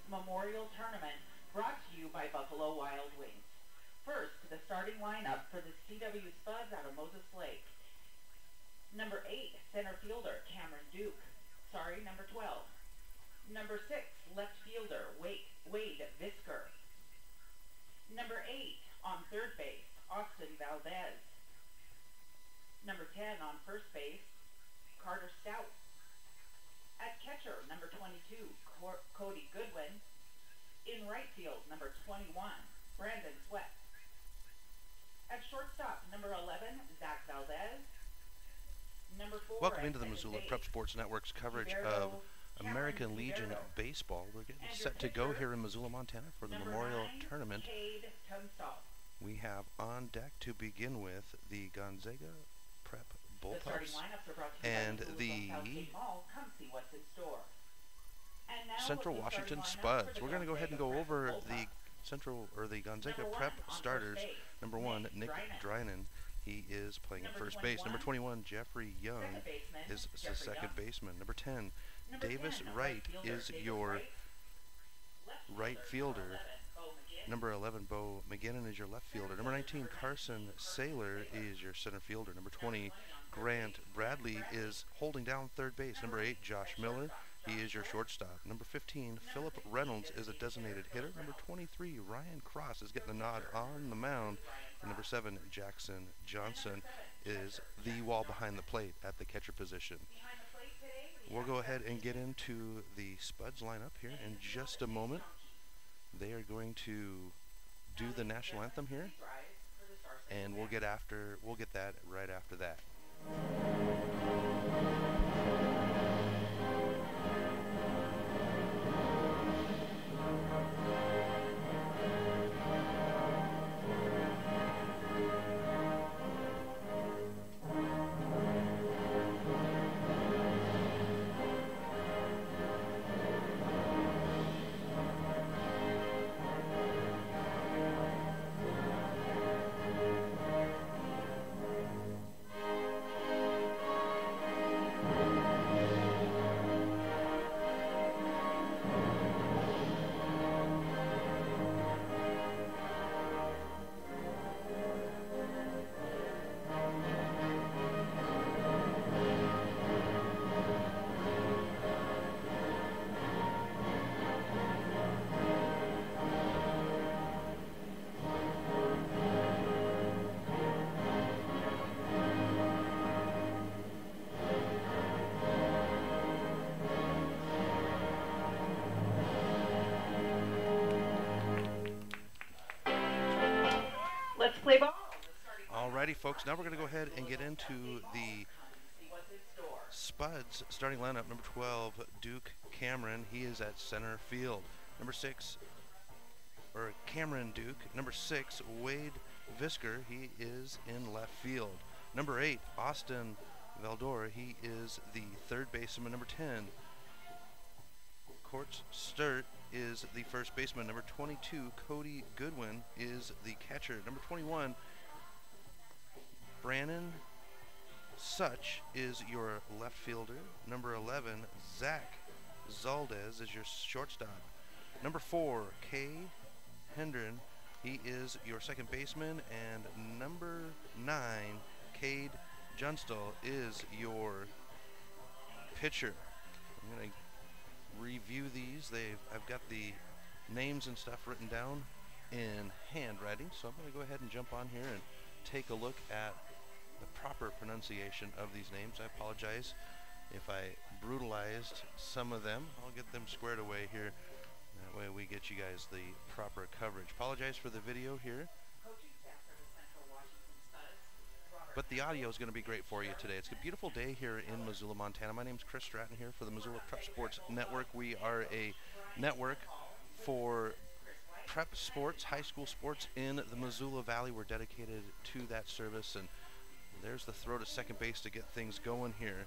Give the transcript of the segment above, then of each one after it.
Memorial Tournament, brought to you by Buffalo Wild Wings. First, the starting lineup for the CW Spuds out of Moses Lake. Number 8, center fielder, Cameron Duke. Number 12. Number 6, left fielder, Wade Visker. Number 8, on third base, Austin Valdez. Number 10, on first base, Carter Stout. At catcher, number 22, Cody Goodwin. In right field, number 21, Brandon Sweat. At shortstop, number 11, Zach Valdez. Number 4. Welcome into the Missoula Prep Sports Network's coverage of American Legion Baseball. We're getting set to go here in Missoula, Montana for the Memorial Tournament. We have on deck to begin with the Gonzaga Prep Bullpups and the Central Washington Spuds. We're going to go ahead and go over the Gonzaga Prep starters. Number 1, Nick Drynan. He is playing at first base. Number 21, Jeffrey Young is the second baseman. Number 10, Davis Wright is your right fielder. Number 11, Bo McGinnon is your left fielder. Number 19, Carson Saylor is your center fielder. Number 20, Grant Bradley is holding down third base. Number 8, Josh Miller, he is your shortstop. Number 15, Philip Reynolds is a designated hitter. Number 23, Ryan Cross is getting the nod on the mound. And number 7, Jackson Johnson is the wall behind the plate at the catcher position. We'll go ahead and get into the Spuds lineup here in just a moment. They are going to do the national anthem here, and we'll get that right after that. Let's play ball. Alrighty, folks. Now we're going to go ahead and get into the Spuds starting lineup. Number 12, Duke Cameron. He is at center field. Number 6, Cameron Duke. Number 6, Wade Visker. He is in left field. Number 8, Austin Valdor. He is the third baseman. Number 10, Court Sturt is the first baseman. Number 22, Cody Goodwin is the catcher. Number 21, Brandon Such is your left fielder. Number 11, Zach Zaldez is your shortstop. Number 4, Kay Hendren, he is your second baseman. And number 9, Cade Junstel is your pitcher. I'm going to review these. I've got the names and stuff written down in handwriting, so I'm going to go ahead and jump on here and take a look at the proper pronunciation of these names. I apologize if I brutalized some of them. I'll get them squared away here. That way we get you guys the proper coverage. Apologize for the video here, but the audio is going to be great for you today. It's a beautiful day here in Missoula, Montana. My name's Chris Stratton here for the Missoula Prep Sports Network. We are a network for prep sports, high school sports in the Missoula Valley. We're dedicated to that service, and there's the throw to second base to get things going here.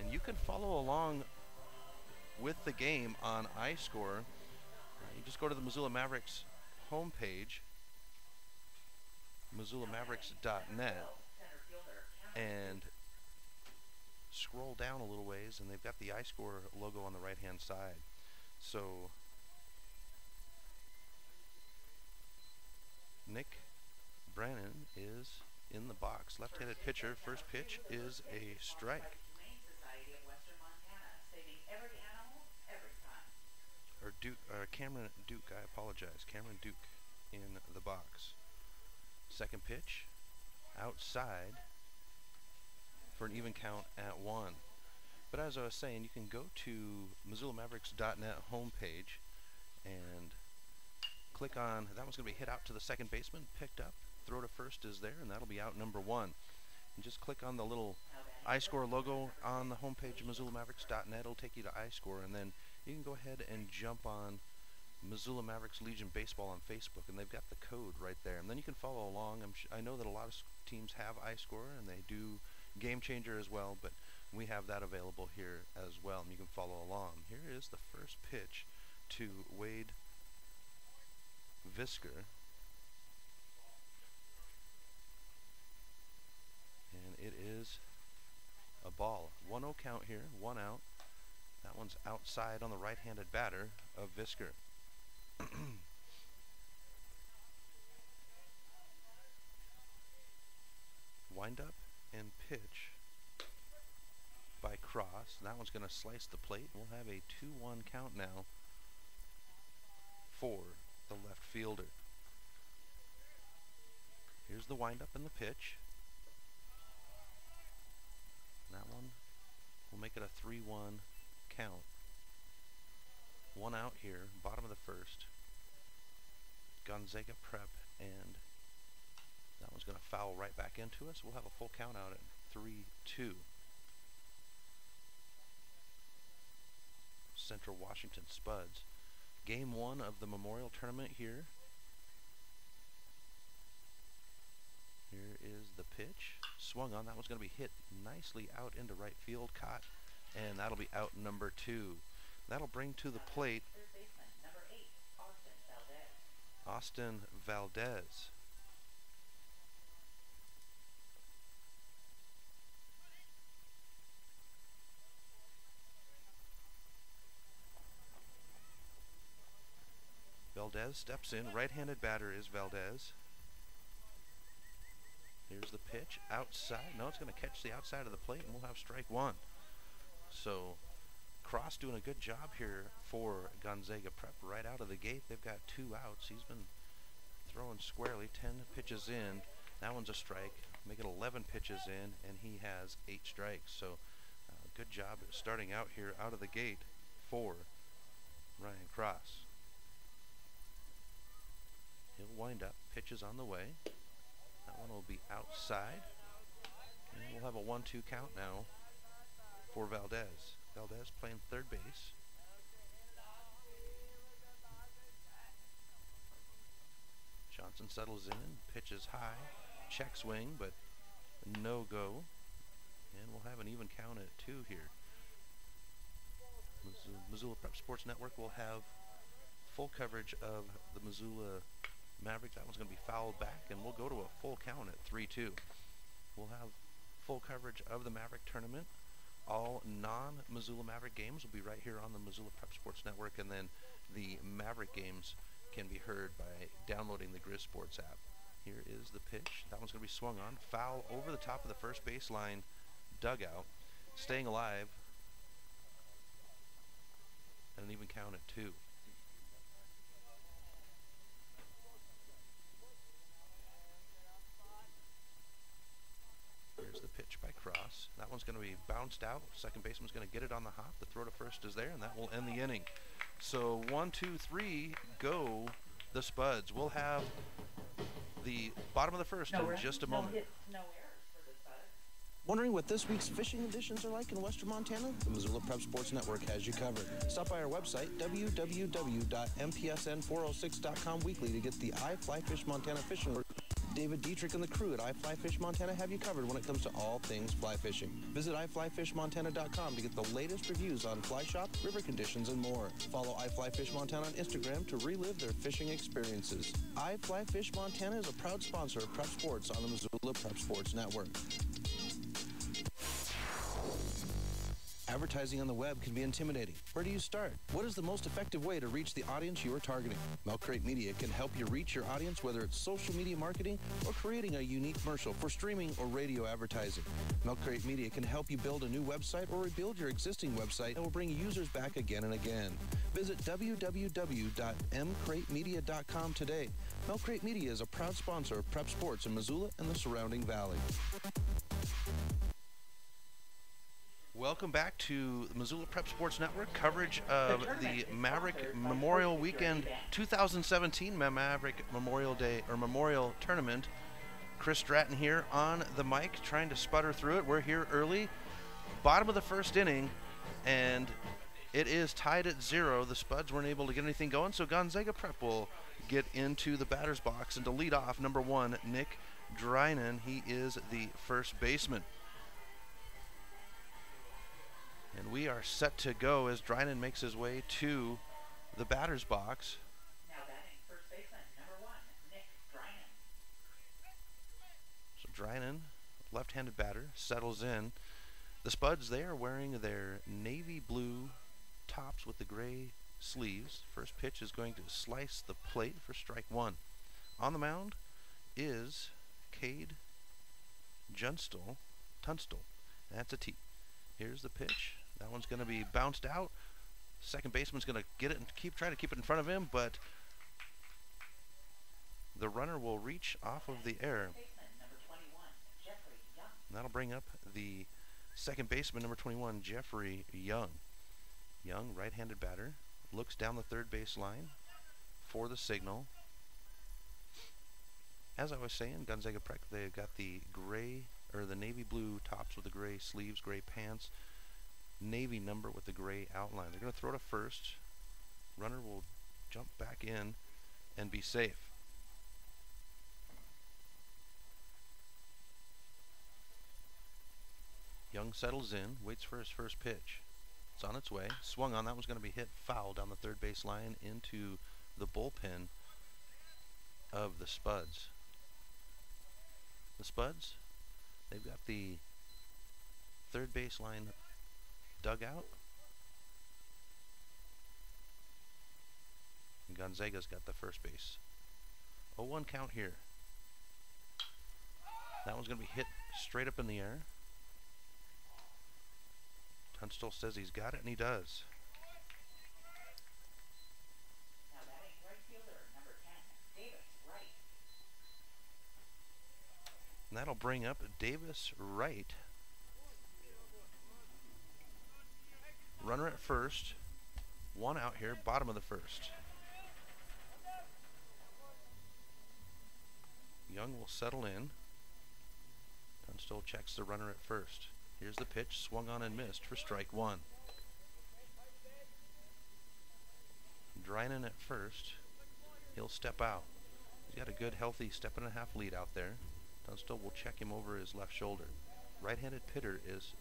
And you can follow along with the game on iScore. You just go to the Missoula Mavericks homepage, MissoulaMavericks.net, and scroll down a little ways, and they've got the iScore logo on the right-hand side. So Nick Brannon is in the box. Left-handed pitcher. First pitch is a strike. Or Duke, Cameron Duke, I apologize. Cameron Duke in the box. Second pitch, outside for an even count at 1. But as I was saying, you can go to MissoulaMavericks.net homepage and click on, that one's going to be hit out to the second baseman, picked up, throw to first is there, and that'll be out number 1. And just click on the little iScore logo on the homepage of MissoulaMavericks.net. It'll take you to iScore, and then you can go ahead and jump on Missoula Mavericks Legion Baseball on Facebook, and they've got the code right there. And then you can follow along. I know that a lot of teams have iScore, and they do Game Changer as well, but we have that available here as well, and you can follow along. Here is the first pitch to Wade Visker. And it is a ball. 1-0 count here, 1 out. That one's outside on the right-handed batter of Visker. Wind up and pitch by Cross. That one's going to slice the plate. We'll have a 2-1 count now for the left fielder. Here's the windup and the pitch. That one will make it a 3-1 count. 1 out here, bottom of the first. Gonzaga prep, and that one's going to foul right back into us. We'll have a full count out at 3-2. Central Washington Spuds. Game 1 of the Memorial Tournament here. Here is the pitch. Swung on. That one's going to be hit nicely out into right field. Caught. And that'll be out number 2. That'll bring to the plate number 8, Austin Valdez. Valdez steps in. Right-handed batter is Valdez. Here's the pitch. Outside. No, it's going to catch the outside of the plate, and we'll have strike 1. So Cross doing a good job here for Gonzaga prep right out of the gate. They've got 2 outs. He's been throwing squarely. 10 pitches in. That one's a strike. Make it 11 pitches in, and he has 8 strikes. So good job starting out here out of the gate for Ryan Cross. He'll wind up. Pitches on the way. That one will be outside. And we'll have a 1-2 count now for Valdez. Valdez playing third base. Johnson settles in, pitches high, check swing, but no go. And we'll have an even count at 2 here. Missoula Prep Sports Network will have full coverage of the Missoula Maverick. That one's going to be fouled back, and we'll go to a full count at 3-2. We'll have full coverage of the Maverick tournament. All non-Missoula Maverick games will be right here on the Missoula Prep Sports Network, and then the Maverick games can be heard by downloading the Grizz Sports app. Here is the pitch. That one's going to be swung on. Foul over the top of the first baseline dugout. Staying alive. And an even count at 2. Here's the pitch by Cross. That one's going to be bounced out. Second baseman's going to get it on the hop. The throw to first is there, and that will end the inning. So 1, 2, 3, go the Spuds. We'll have the bottom of the first in just a moment. No errors for the Spuds. Wondering what this week's fishing conditions are like in western Montana? The Missoula Prep Sports Network has you covered. Stop by our website, www.mpsn406.com weekly to get the iFlyFish Montana fishing alert. David Dietrich and the crew at iFlyFish Montana have you covered when it comes to all things fly fishing. Visit iFlyFishMontana.com to get the latest reviews on fly shop, river conditions, and more. Follow iFlyFish Montana on Instagram to relive their fishing experiences. iFlyFish Montana is a proud sponsor of Prep Sports on the Missoula Prep Sports Network. Advertising on the web can be intimidating. Where do you start? What is the most effective way to reach the audience you are targeting? Milk Crate Media can help you reach your audience, whether it's social media marketing or creating a unique commercial for streaming or radio advertising. Milk Crate Media can help you build a new website or rebuild your existing website and will bring users back again and again. Visit www.mcratemedia.com today. Milk Crate Media is a proud sponsor of prep sports in Missoula and the surrounding valley. Welcome back to the Missoula Prep Sports Network, coverage of the Maverick Memorial Weekend 2017 Maverick Memorial Day or Memorial Tournament. Chris Stratton here on the mic, trying to sputter through it. We're here early, bottom of the first inning, and it is tied at 0. The Spuds weren't able to get anything going, so Gonzaga Prep will get into the batter's box. And to lead off, number 1, Nick Drynan. He is the first baseman. And we are set to go as Drynan makes his way to the batter's box. Now batting first baseman, number 1, Nick Drynan. So Drynan, left-handed batter, settles in. The Spuds, they are wearing their navy blue tops with the gray sleeves. First pitch is going to slice the plate for strike 1. On the mound is Cade Tunstall. That's a T. Here's the pitch. That one's going to be bounced out. Second baseman's going to get it and try to keep it in front of him, but the runner will reach off of the air. And that'll bring up the second baseman, number 21, Jeffrey Young. Young, right-handed batter, looks down the third base line for the signal. As I was saying, Gonzaga Prep, they've got the gray or the navy blue tops with the gray sleeves, gray pants, navy number with the gray outline. They're going to throw to first. Runner will jump back in and be safe. Young settles in, waits for his first pitch. It's on its way. Swung on. That one's going to be hit foul down the third base line into the bullpen of the Spuds. The Spuds, they've got the third base line dugout. And Gonzaga's got the first base. 0-1 count here. That one's going to be hit straight up in the air. Tunstall says he's got it, and he does. Now batting right fielder, number 10, Davis Wright. And that'll bring up Davis Wright. Runner at first. 1 out here, bottom of the first. Young will settle in. Tunstall checks the runner at first. Here's the pitch, swung on and missed for strike 1. Drynan at first. He'll step out. He's got a good, healthy step-and-a-half lead out there. Tunstall will check him over his left shoulder. Right-handed pitcher is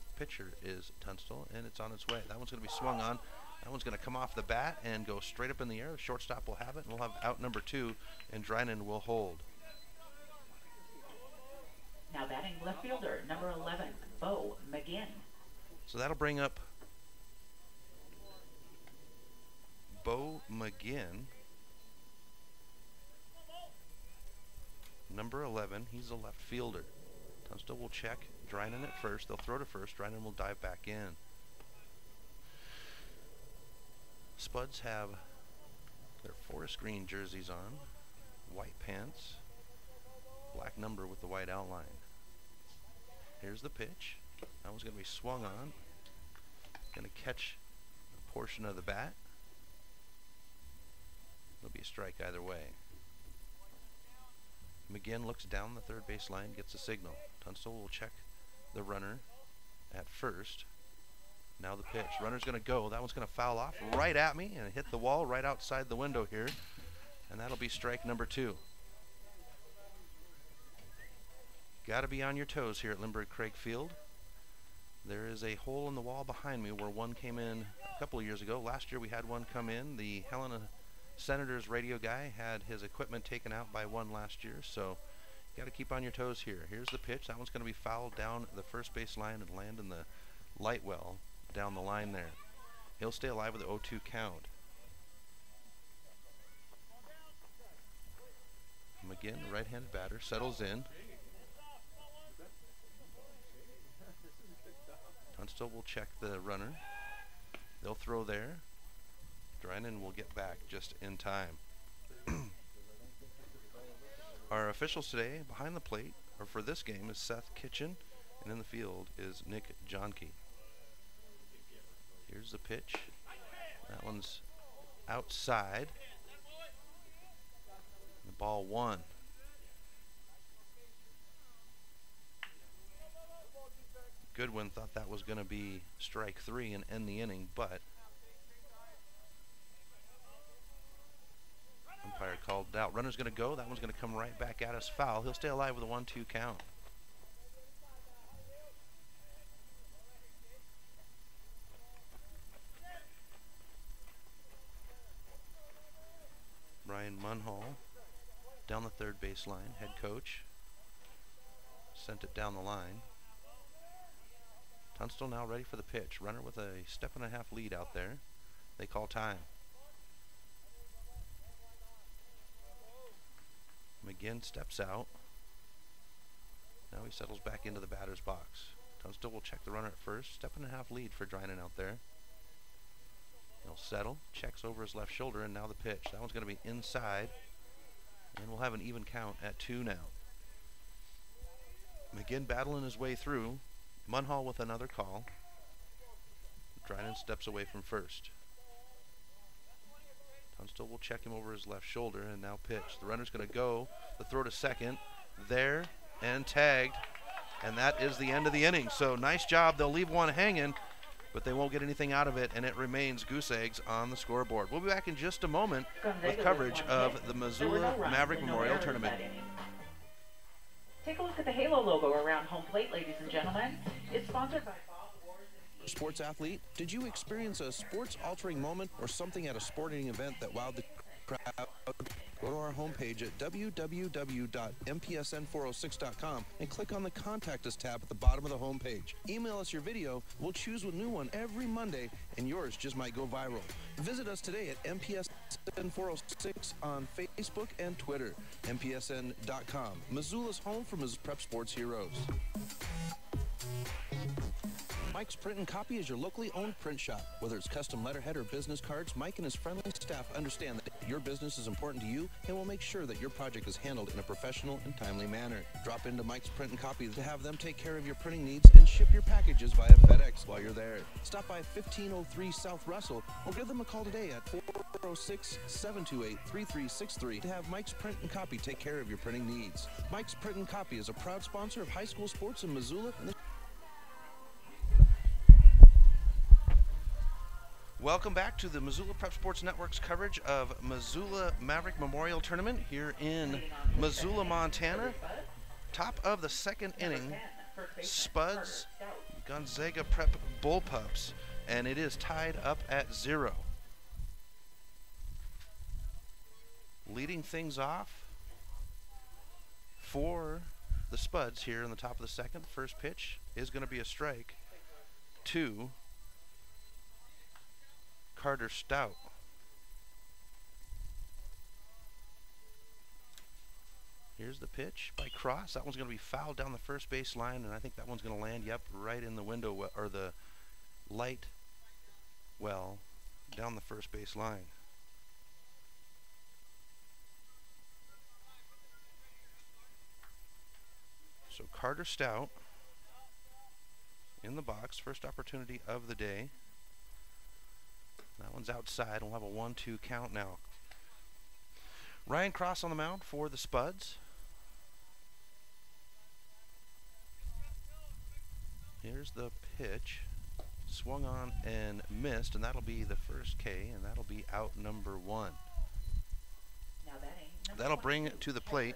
Tunstall, and it's on its way. That one's going to be swung on. That one's going to come off the bat and go straight up in the air. The shortstop will have it, and we'll have out number 2, and Drynan will hold. Now batting left fielder, number 11, Bo McGinn. So that'll bring up Bo McGinn, number 11. He's a left fielder. Tunstall will check Drynan at first. They'll throw to first. Drynan will dive back in. Spuds have their forest green jerseys on, white pants, black number with the white outline. Here's the pitch. That one's going to be swung on. Going to catch a portion of the bat. It'll be a strike either way. McGinn looks down the third base line, gets a signal. Tunstall will check the runner at first. Now the pitch. Runner's going to go. That one's going to foul off right at me and hit the wall right outside the window here. And that'll be strike number 2. Got to be on your toes here at Lindbergh Craig Field. There is a hole in the wall behind me where one came in a couple of years ago. Last year we had one come in. The Helena Senators radio guy had his equipment taken out by one last year, so you got to keep on your toes here. Here's the pitch. That one's going to be fouled down the first base line and land in the light well. down the line there. He'll stay alive with the 0-2 count. McGinn, right-handed batter, settles in. Tunstall will check the runner. They'll throw there. Drynan will get back just in time. Our officials today behind the plate, or for this game, is Seth Kitchen, and in the field is Nick Johnke. Here's the pitch. That one's outside. The ball 1. Goodwin thought that was going to be strike 3 and end the inning, but umpire called it out. Runner's going to go. That one's going to come right back at us foul. He'll stay alive with a 1-2 count. Brian Munhall down the third baseline, head coach. Sent it down the line. Tunstall now ready for the pitch. Runner with a 1.5 step lead out there. They call time. McGinn steps out. Now he settles back into the batter's box. Tunstall will check the runner at first. 1.5 step lead for Drynan out there. He'll settle, checks over his left shoulder, and now the pitch. That one's going to be inside, and we'll have an even count at 2 now. McGinn battling his way through. Munhall with another call. Drynan steps away from first. Tunstall will check him over his left shoulder, and now pitch. The runner's going to go. The throw to second. There, and tagged. And that is the end of the inning. So nice job. They'll leave one hanging, but they won't get anything out of it, and it remains goose eggs on the scoreboard. We'll be back in just a moment with coverage of the Missoula Maverick Memorial Tournament. Take a look at the Halo logo around home plate, ladies and gentlemen. It's sponsored by Bob Wars. Sports athlete, did you experience a sports-altering moment or something at a sporting event that wowed the crowd? Go to our homepage at www.mpsn406.com and click on the Contact Us tab at the bottom of the homepage. Email us your video. We'll choose a new one every Monday, and yours just might go viral. Visit us today at MPSN406 on Facebook and Twitter. MPSN.com, Missoula's home for Missoula Prep Sports heroes. Mike's Print and Copy is your locally owned print shop. Whether it's custom letterhead or business cards, Mike and his friendly staff understand that your business is important to you and will make sure that your project is handled in a professional and timely manner. Drop into Mike's Print and Copy to have them take care of your printing needs and ship your packages via FedEx while you're there. Stop by 1503 South Russell or give them a call today at 406-728-3363 to have Mike's Print and Copy take care of your printing needs. Mike's Print and Copy is a proud sponsor of high school sports in Missoula. Welcome back to the Missoula Prep Sports Network's coverage of Missoula Maverick Memorial Tournament here in Missoula, Montana. Top of the second inning, Spuds, Gonzaga Prep Bullpups, and it is tied up at 0. Leading things off for the Spuds here in the top of the second. First pitch is going to be a strike to Carter Stout. Here's the pitch by Cross. That one's going to be fouled down the first base line, and I think that one's going to land, yep, right in the window, or the light well down the first base line. So Carter Stout in the box, first opportunity of the day. That one's outside. We'll have a 1-2 count now. Ryan Cross on the mound for the Spuds. Here's the pitch. Swung on and missed, and that'll be the first K, and that'll be out number 1. That'll bring it to the plate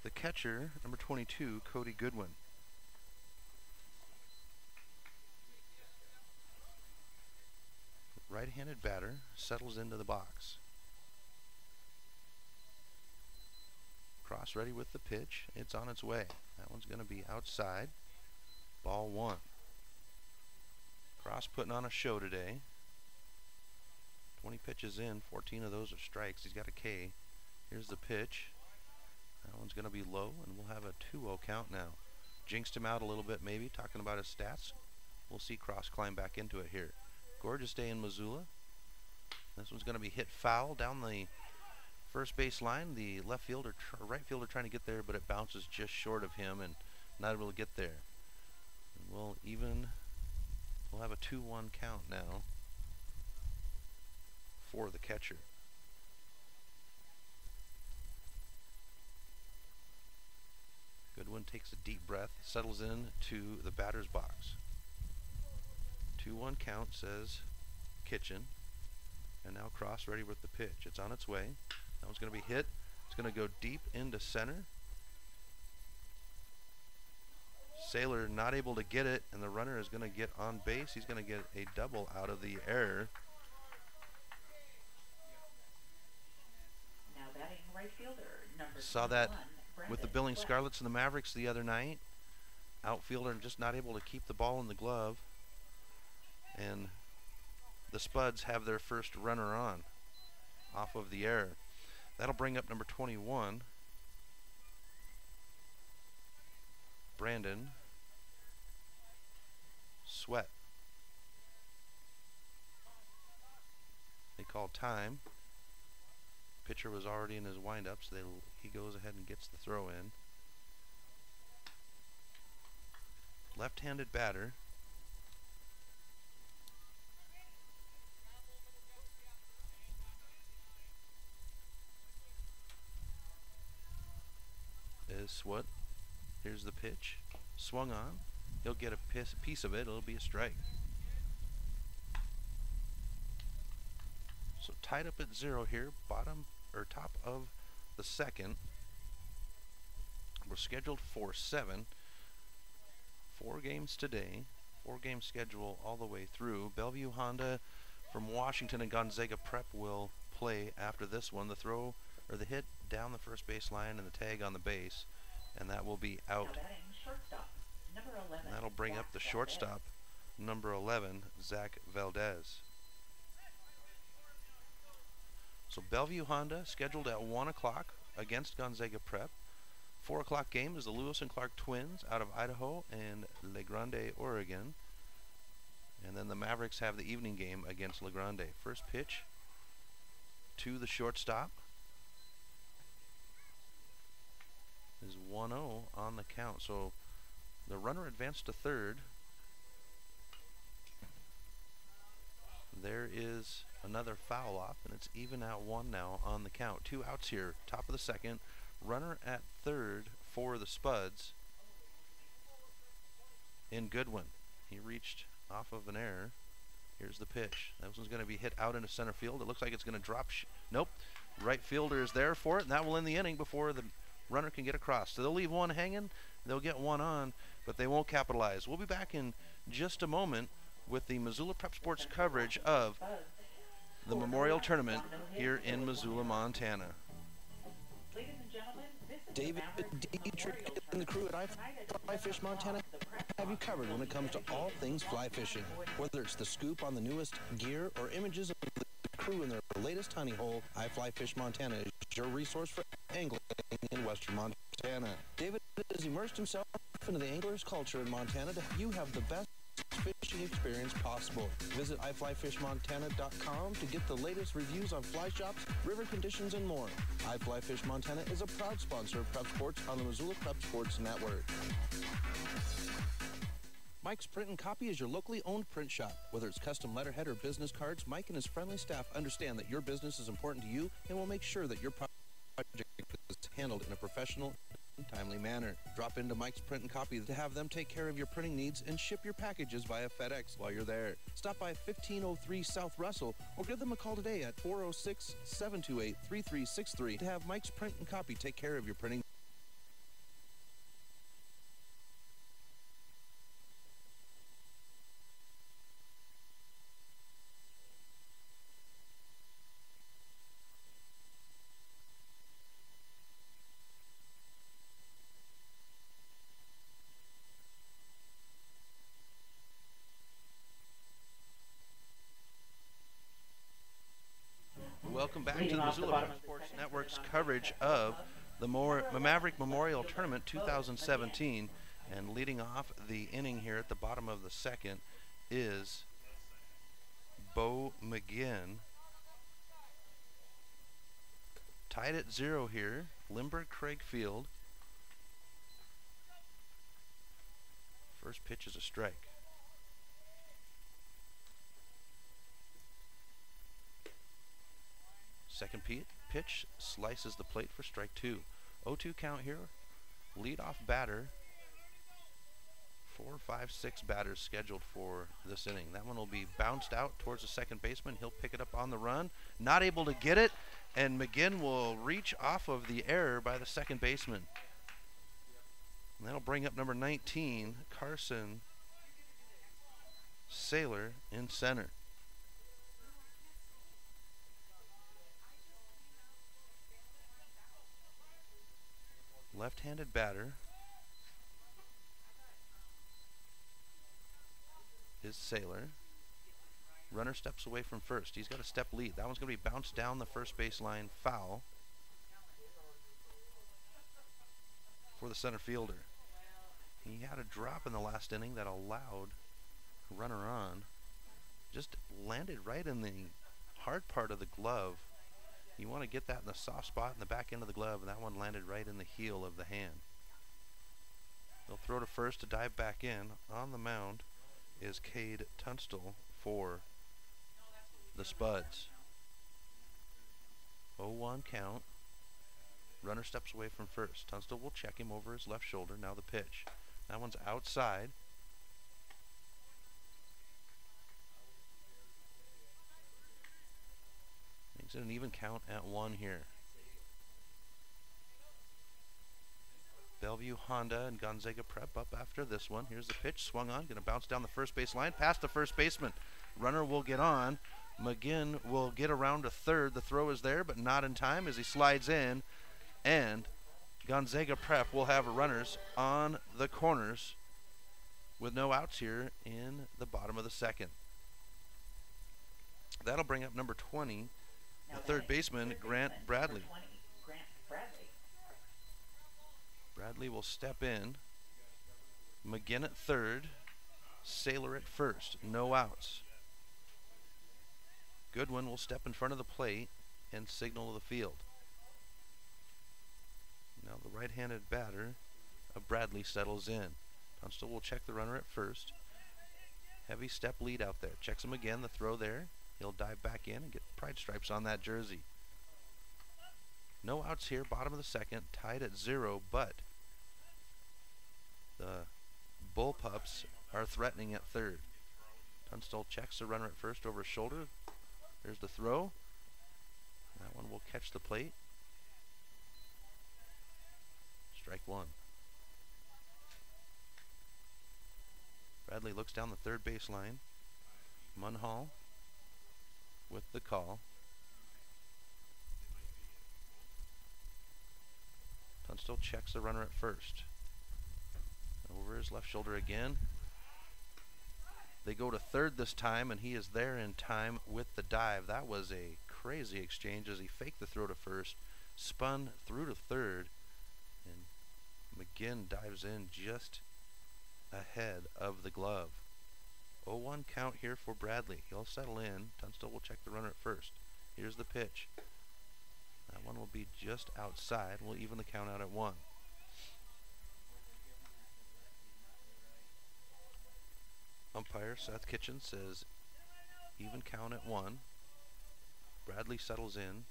the catcher, number 22, Cody Goodwin. Right-handed batter settles into the box. Cross ready with the pitch. It's on its way. That one's going to be outside. Ball 1. Cross putting on a show today. 20 pitches in, 14 of those are strikes. He's got a K. Here's the pitch. That one's going to be low, and we'll have a 2-0 count now. Jinxed him out a little bit maybe, talking about his stats. We'll see Cross climb back into it here. Gorgeous day in Missoula. This one's going to be hit foul down the first base line. The left fielder, right fielder trying to get there, but it bounces just short of him and not able to get there. And we'll have a 2-1 count now for the catcher. Goodwin takes a deep breath, settles in to the batter's box. 2-1 count, says Kitchen. And now Cross ready with the pitch. It's on its way. That one's going to be hit. It's going to go deep into center. Saylor not able to get it, and the runner is going to get on base. He's going to get a double out of the error. Now batting right fielder, number Saw that 21, with the Billings Scarlets and the Mavericks the other night. Outfielder just not able to keep the ball in the glove. And the Spuds have their first runner on off of the error. That'll bring up number 21, Brandon Sweat. They call time. Pitcher was already in his windup, so he goes ahead and gets the throw in. Left-handed batter. Is Sweat. Here's the pitch. Swung on. He'll get a piece of it. It'll be a strike. So tied up at 0 here. Bottom or top of the second. We're scheduled for 7. 4 games today. 4-game schedule all the way through. Bellevue Honda from Washington and Gonzaga Prep will play after this one. The throw or the hit down the first base line and the tag on the base, and that will be out. Number 11, and that'll bring up the shortstop, number 11, Zach Valdez. So Bellevue Honda scheduled at 1 o'clock against Gonzaga Prep. 4 o'clock game is the Lewis and Clark Twins out of Idaho and La Grande, Oregon. And then the Mavericks have the evening game against La Grande. First pitch to the shortstop is 1-0 on the count. So the runner advanced to third. There is another foul off, and it's even at 1 now on the count. 2 outs here, top of the second. Runner at third for the Spuds in Goodwin. He reached off of an error. Here's the pitch. That one's going to be hit out into center field. It looks like it's going to drop. Nope. Right fielder is there for it, and that will end the inning before the runner can get across. So they'll leave one hanging. They'll get one on, but they won't capitalize. We'll be back in just a moment with the Missoula Prep Sports coverage of the Memorial Tournament here in Missoula, Montana. Ladies and gentlemen, this is David Dietrich and the crew at iFly Fish Montana have you covered when it comes to all things fly fishing. Whether it's the scoop on the newest gear or images of the crew in their latest honey hole, iFly Fish Montana is your resource for angling in western Montana. David has immersed himself into the angler's culture in Montana to help you have the best fishing experience possible. Visit iFlyFishMontana.com to get the latest reviews on fly shops, river conditions, and more. iFly Fish Montana is a proud sponsor of Prep Sports on the Missoula Prep Sports Network. Mike's Print and Copy is your locally owned print shop. Whether it's custom letterhead or business cards, Mike and his friendly staff understand that your business is important to you and will make sure that your project is handled in a professional and timely manner. Drop into Mike's Print and Copy to have them take care of your printing needs and ship your packages via FedEx while you're there. Stop by 1503 South Russell or give them a call today at 406-728-3363 to have Mike's Print and Copy take care of your printing. Welcome back to the Missoula Sports Network's coverage of the Maverick Memorial Tournament 2017. And leading off the inning here at the bottom of the second is Bo McGinn. Tied at 0 here, Limburg Craig Field. First pitch is a strike. Second pitch slices the plate for strike 2. 0-2 count here. Leadoff batter. 4, 5, 6 batters scheduled for this inning. That one will be bounced out towards the second baseman. He'll pick it up on the run. Not able to get it, and McGinn will reach off of the error by the second baseman. And that'll bring up number 19, Carson Saylor, in center. Left-handed batter is Saylor. Runner steps away from first. He's got a step lead. That one's going to be bounced down the first baseline, foul for the center fielder. He had a drop in the last inning that allowed a runner on. Just landed right in the hard part of the glove. You want to get that in the soft spot in the back end of the glove, and that one landed right in the heel of the hand. They'll throw to first to dive back in. On the mound is Cade Tunstall for the Spuds. 0-1 count. Runner steps away from first. Tunstall will check him over his left shoulder. Now the pitch. That one's outside. Makes it an even count at 1 here. Bellevue Honda and Gonzaga Prep up after this one. Here's the pitch, swung on, going to bounce down the first base line, past the first baseman. Runner will get on. McGinn will get around to third. The throw is there, but not in time as he slides in. And Gonzaga Prep will have runners on the corners with no outs here in the bottom of the second. That'll bring up number 20, the third baseman, Grant Bradley. Bradley will step in. McGinn at third. Saylor at first. No outs. Goodwin will step in front of the plate and signal to the field. Now the right-handed batter of Bradley settles in. Tunstall will check the runner at first. Heavy step lead out there. Checks him again. The throw there. He'll dive back in and get pride stripes on that jersey. No outs here. Bottom of the second. Tied at 0, but the Bullpups are threatening at third. Tunstall checks the runner at first over his shoulder. There's the throw. That one will catch the plate. Strike 1. Bradley looks down the third baseline. Munhall with the call. Tunstall checks the runner at first. Over his left shoulder again. They go to third this time, and he is there in time with the dive. That was a crazy exchange as he faked the throw to first, spun through to third, and McGinn dives in just ahead of the glove. 0-1 count here for Bradley. He'll settle in. Tunstall will check the runner at first. Here's the pitch. That one will be just outside. We'll even the count out at 1. Umpire Seth Kitchen says even count at 1. Bradley settles in.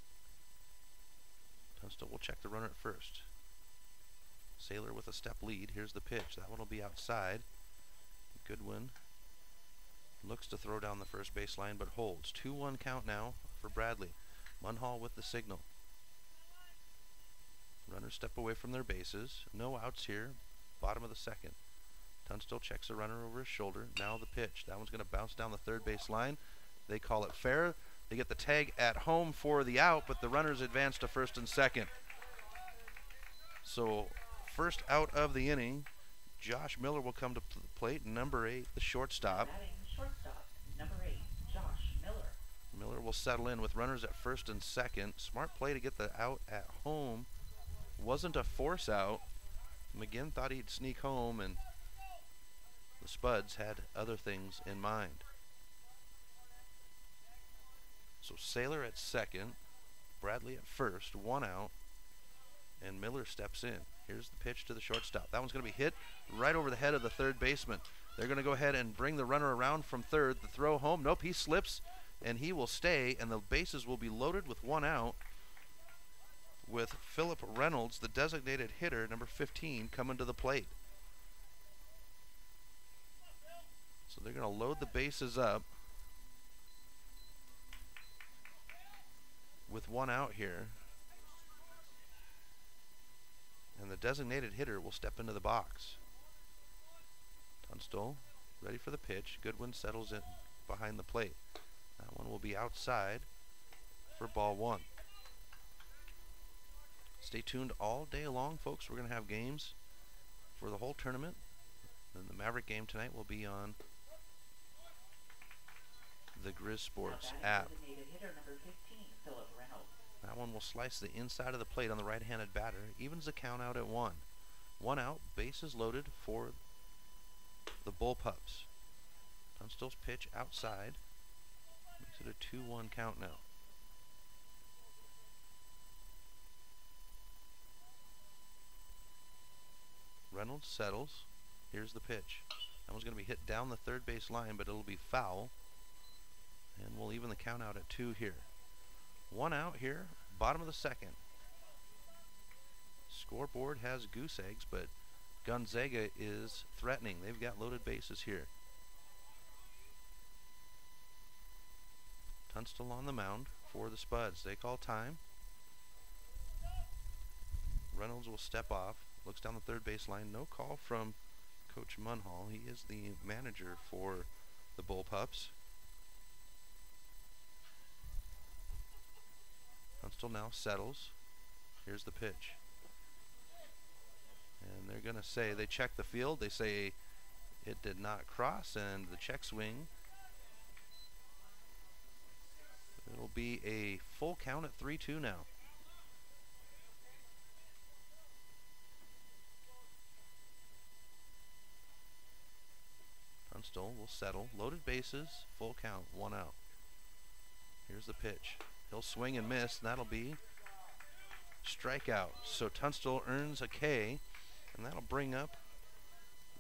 Tunstall will check the runner at first. Saylor with a step lead. Here's the pitch. That one will be outside. Goodwin looks to throw down the first baseline but holds. 2-1 count now for Bradley. Munhall with the signal. Runners step away from their bases. No outs here. Bottom of the second. Tunstall checks the runner over his shoulder. Now the pitch. That one's going to bounce down the third base line. They call it fair. They get the tag at home for the out, but the runners advance to first and second. So first out of the inning, Josh Miller will come to the plate. Number 8, the shortstop. Shortstop, number 8, Josh Miller. Miller will settle in with runners at first and second. Smart play to get the out at home. Wasn't a force out. McGinn thought he'd sneak home, and the Spuds had other things in mind. So Saylor at second, Bradley at first, 1 out, and Miller steps in. Here's the pitch to the shortstop. That one's going to be hit right over the head of the third baseman. They're going to go ahead and bring the runner around from third. The throw home. Nope, he slips, and he will stay, and the bases will be loaded with 1 out, with Philip Reynolds, the designated hitter, number 15, coming to the plate. So they're going to load the bases up with 1 out here. And the designated hitter will step into the box. Tunstall ready for the pitch. Goodwin settles in behind the plate. That one will be outside for ball 1. Stay tuned all day long, folks. We're going to have games for the whole tournament. And the Maverick game tonight will be on the Grizz Sports app. That one will slice the inside of the plate on the right-handed batter. Evens the count out at 1. 1 out, bases loaded for the Bullpups. Tunstall's pitch outside. Makes it a 2-1 count now. Reynolds settles. Here's the pitch. That one's going to be hit down the third base line, but it'll be foul. And we'll even the count out at 2 here. 1 out here, bottom of the second. Scoreboard has goose eggs, but Gonzaga is threatening. They've got loaded bases here. Tunstall on the mound for the Spuds. They call time. Reynolds will step off. Looks down the third base line. No call from Coach Munhall. He is the manager for the Bullpups. Tunstall now settles. Here's the pitch. And they're going to say, they check the field. They say it did not cross, and the check swing. It'll be a full count at 3-2 now. Tunstall will settle. Loaded bases, full count, 1 out. Here's the pitch. He'll swing and miss, and that'll be strikeout. So Tunstall earns a K, and that'll bring up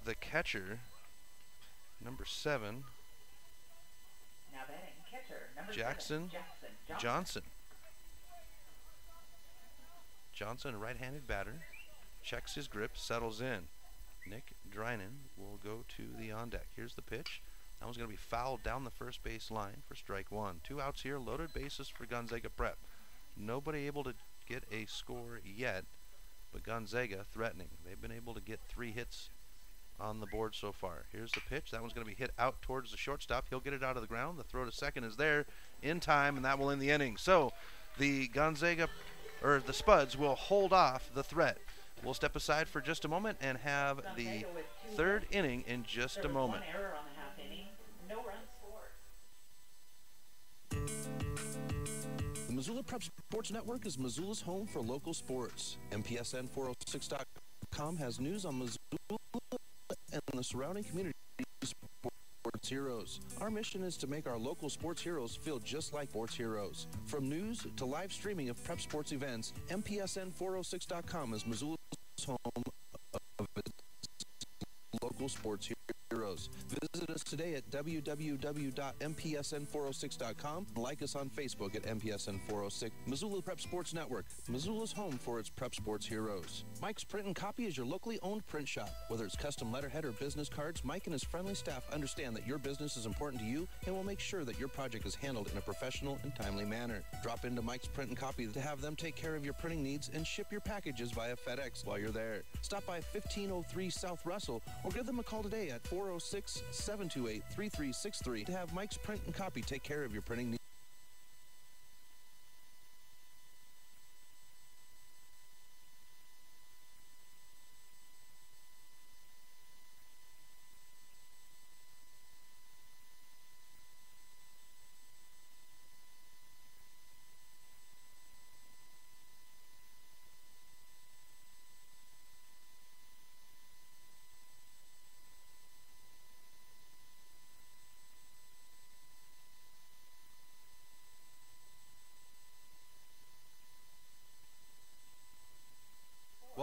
the catcher, number 7, now batting catcher, number Jackson 7, Johnson. Johnson, a right-handed batter, checks his grip, settles in. Nick Drynan will go to the on deck. Here's the pitch. That one's going to be fouled down the first base line for strike 1. 2 outs here, loaded bases for Gonzaga Prep. Nobody able to get a score yet, but Gonzaga threatening. They've been able to get 3 hits on the board so far. Here's the pitch. That one's going to be hit out towards the shortstop. He'll get it out of the ground. The throw to second is there in time, and that will end the inning. So the the Spuds will hold off the threat. We'll step aside for just a moment and have the 3rd inning in just a moment. One error on the half inning. No runs scored. The Missoula Prep Sports Network is Missoula's home for local sports. MPSN406.com has news on Missoula and the surrounding community sports heroes. Our mission is to make our local sports heroes feel just like sports heroes. From news to live streaming of prep sports events, MPSN406.com is Missoula's home of its local sports heroes. Visit us today at www.mpsn406.com. Like us on Facebook at MPSN406. Missoula Prep Sports Network, Missoula's home for its prep sports heroes. Mike's Print and Copy is your locally owned print shop. Whether it's custom letterhead or business cards, Mike and his friendly staff understand that your business is important to you and will make sure that your project is handled in a professional and timely manner. Drop into Mike's Print and Copy to have them take care of your printing needs and ship your packages via FedEx while you're there. Stop by 1503 South Russell or give them a call today at 406-728-3363 to have Mike's Print and Copy take care of your printing needs.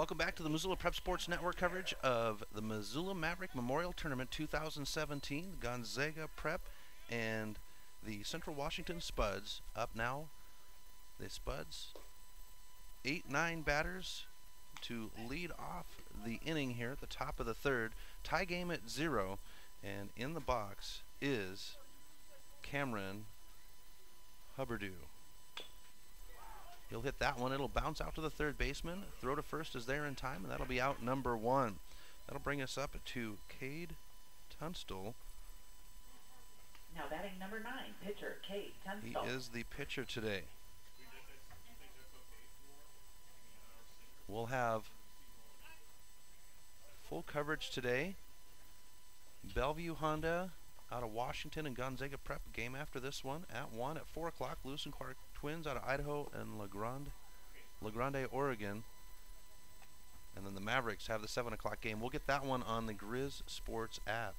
Welcome back to the Missoula Prep Sports Network coverage of the Missoula Maverick Memorial Tournament 2017. Gonzaga Prep and the Central Washington Spuds up now. The Spuds, 8-9 batters to lead off the inning here at the top of the third. Tie game at 0, and in the box is Cameron Hubbardoo. He'll hit that one. It'll bounce out to the third baseman. Throw to first is there in time, and that'll be out number 1. That'll bring us up to Cade Tunstall. Now batting number 9, pitcher Cade Tunstall. He is the pitcher today. We'll have full coverage today. Bellevue Honda out of Washington and Gonzaga Prep game after this one at 1 at 4 o'clock. Lewis and Clark Twins out of Idaho and La Grande, Oregon. And then the Mavericks have the 7 o'clock game. We'll get that one on the Grizz Sports app.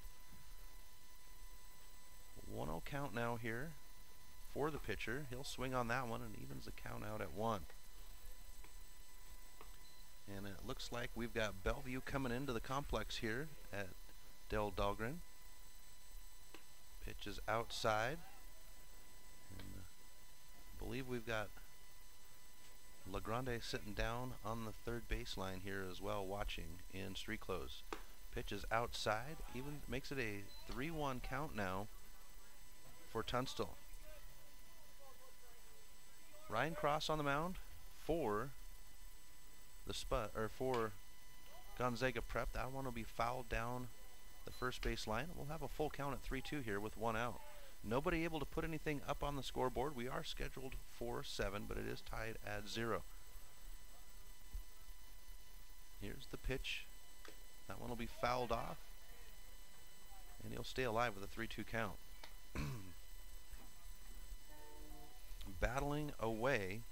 1-0 count now here for the pitcher. He'll swing on that one and evens the count out at 1. And it looks like we've got Bellevue coming into the complex here at Del Dahlgren. Pitch is outside. And I believe we've got La Grande sitting down on the third baseline here as well, watching in street clothes. Pitch is outside, even makes it a 3-1 count now for Tunstall. Ryan Cross on the mound for the for Gonzaga Prep. That one will be fouled down the first base line. We'll have a full count at 3-2 here with 1 out. Nobody able to put anything up on the scoreboard. We are scheduled for 7, but it is tied at 0. Here's the pitch. That one will be fouled off, and he'll stay alive with a 3-2 count. Battling away,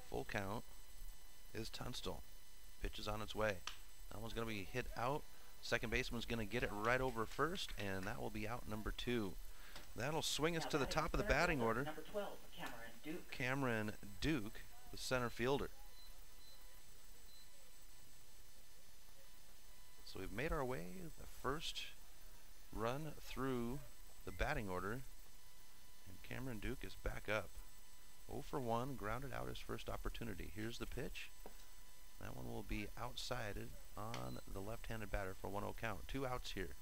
full count, is Tunstall. Pitch is on its way. That one's going to be hit out. Second baseman's going to get it right over first, and that will be out number 2. That'll swing us to the top of the batting order. Number 12, Cameron Duke. Cameron Duke, the center fielder. So we've made our way the first run through the batting order, and Cameron Duke is back up. 0 for 1, grounded out his first opportunity. Here's the pitch. That one will be outsided on the left-handed batter for a 1-0 count. 2 outs here.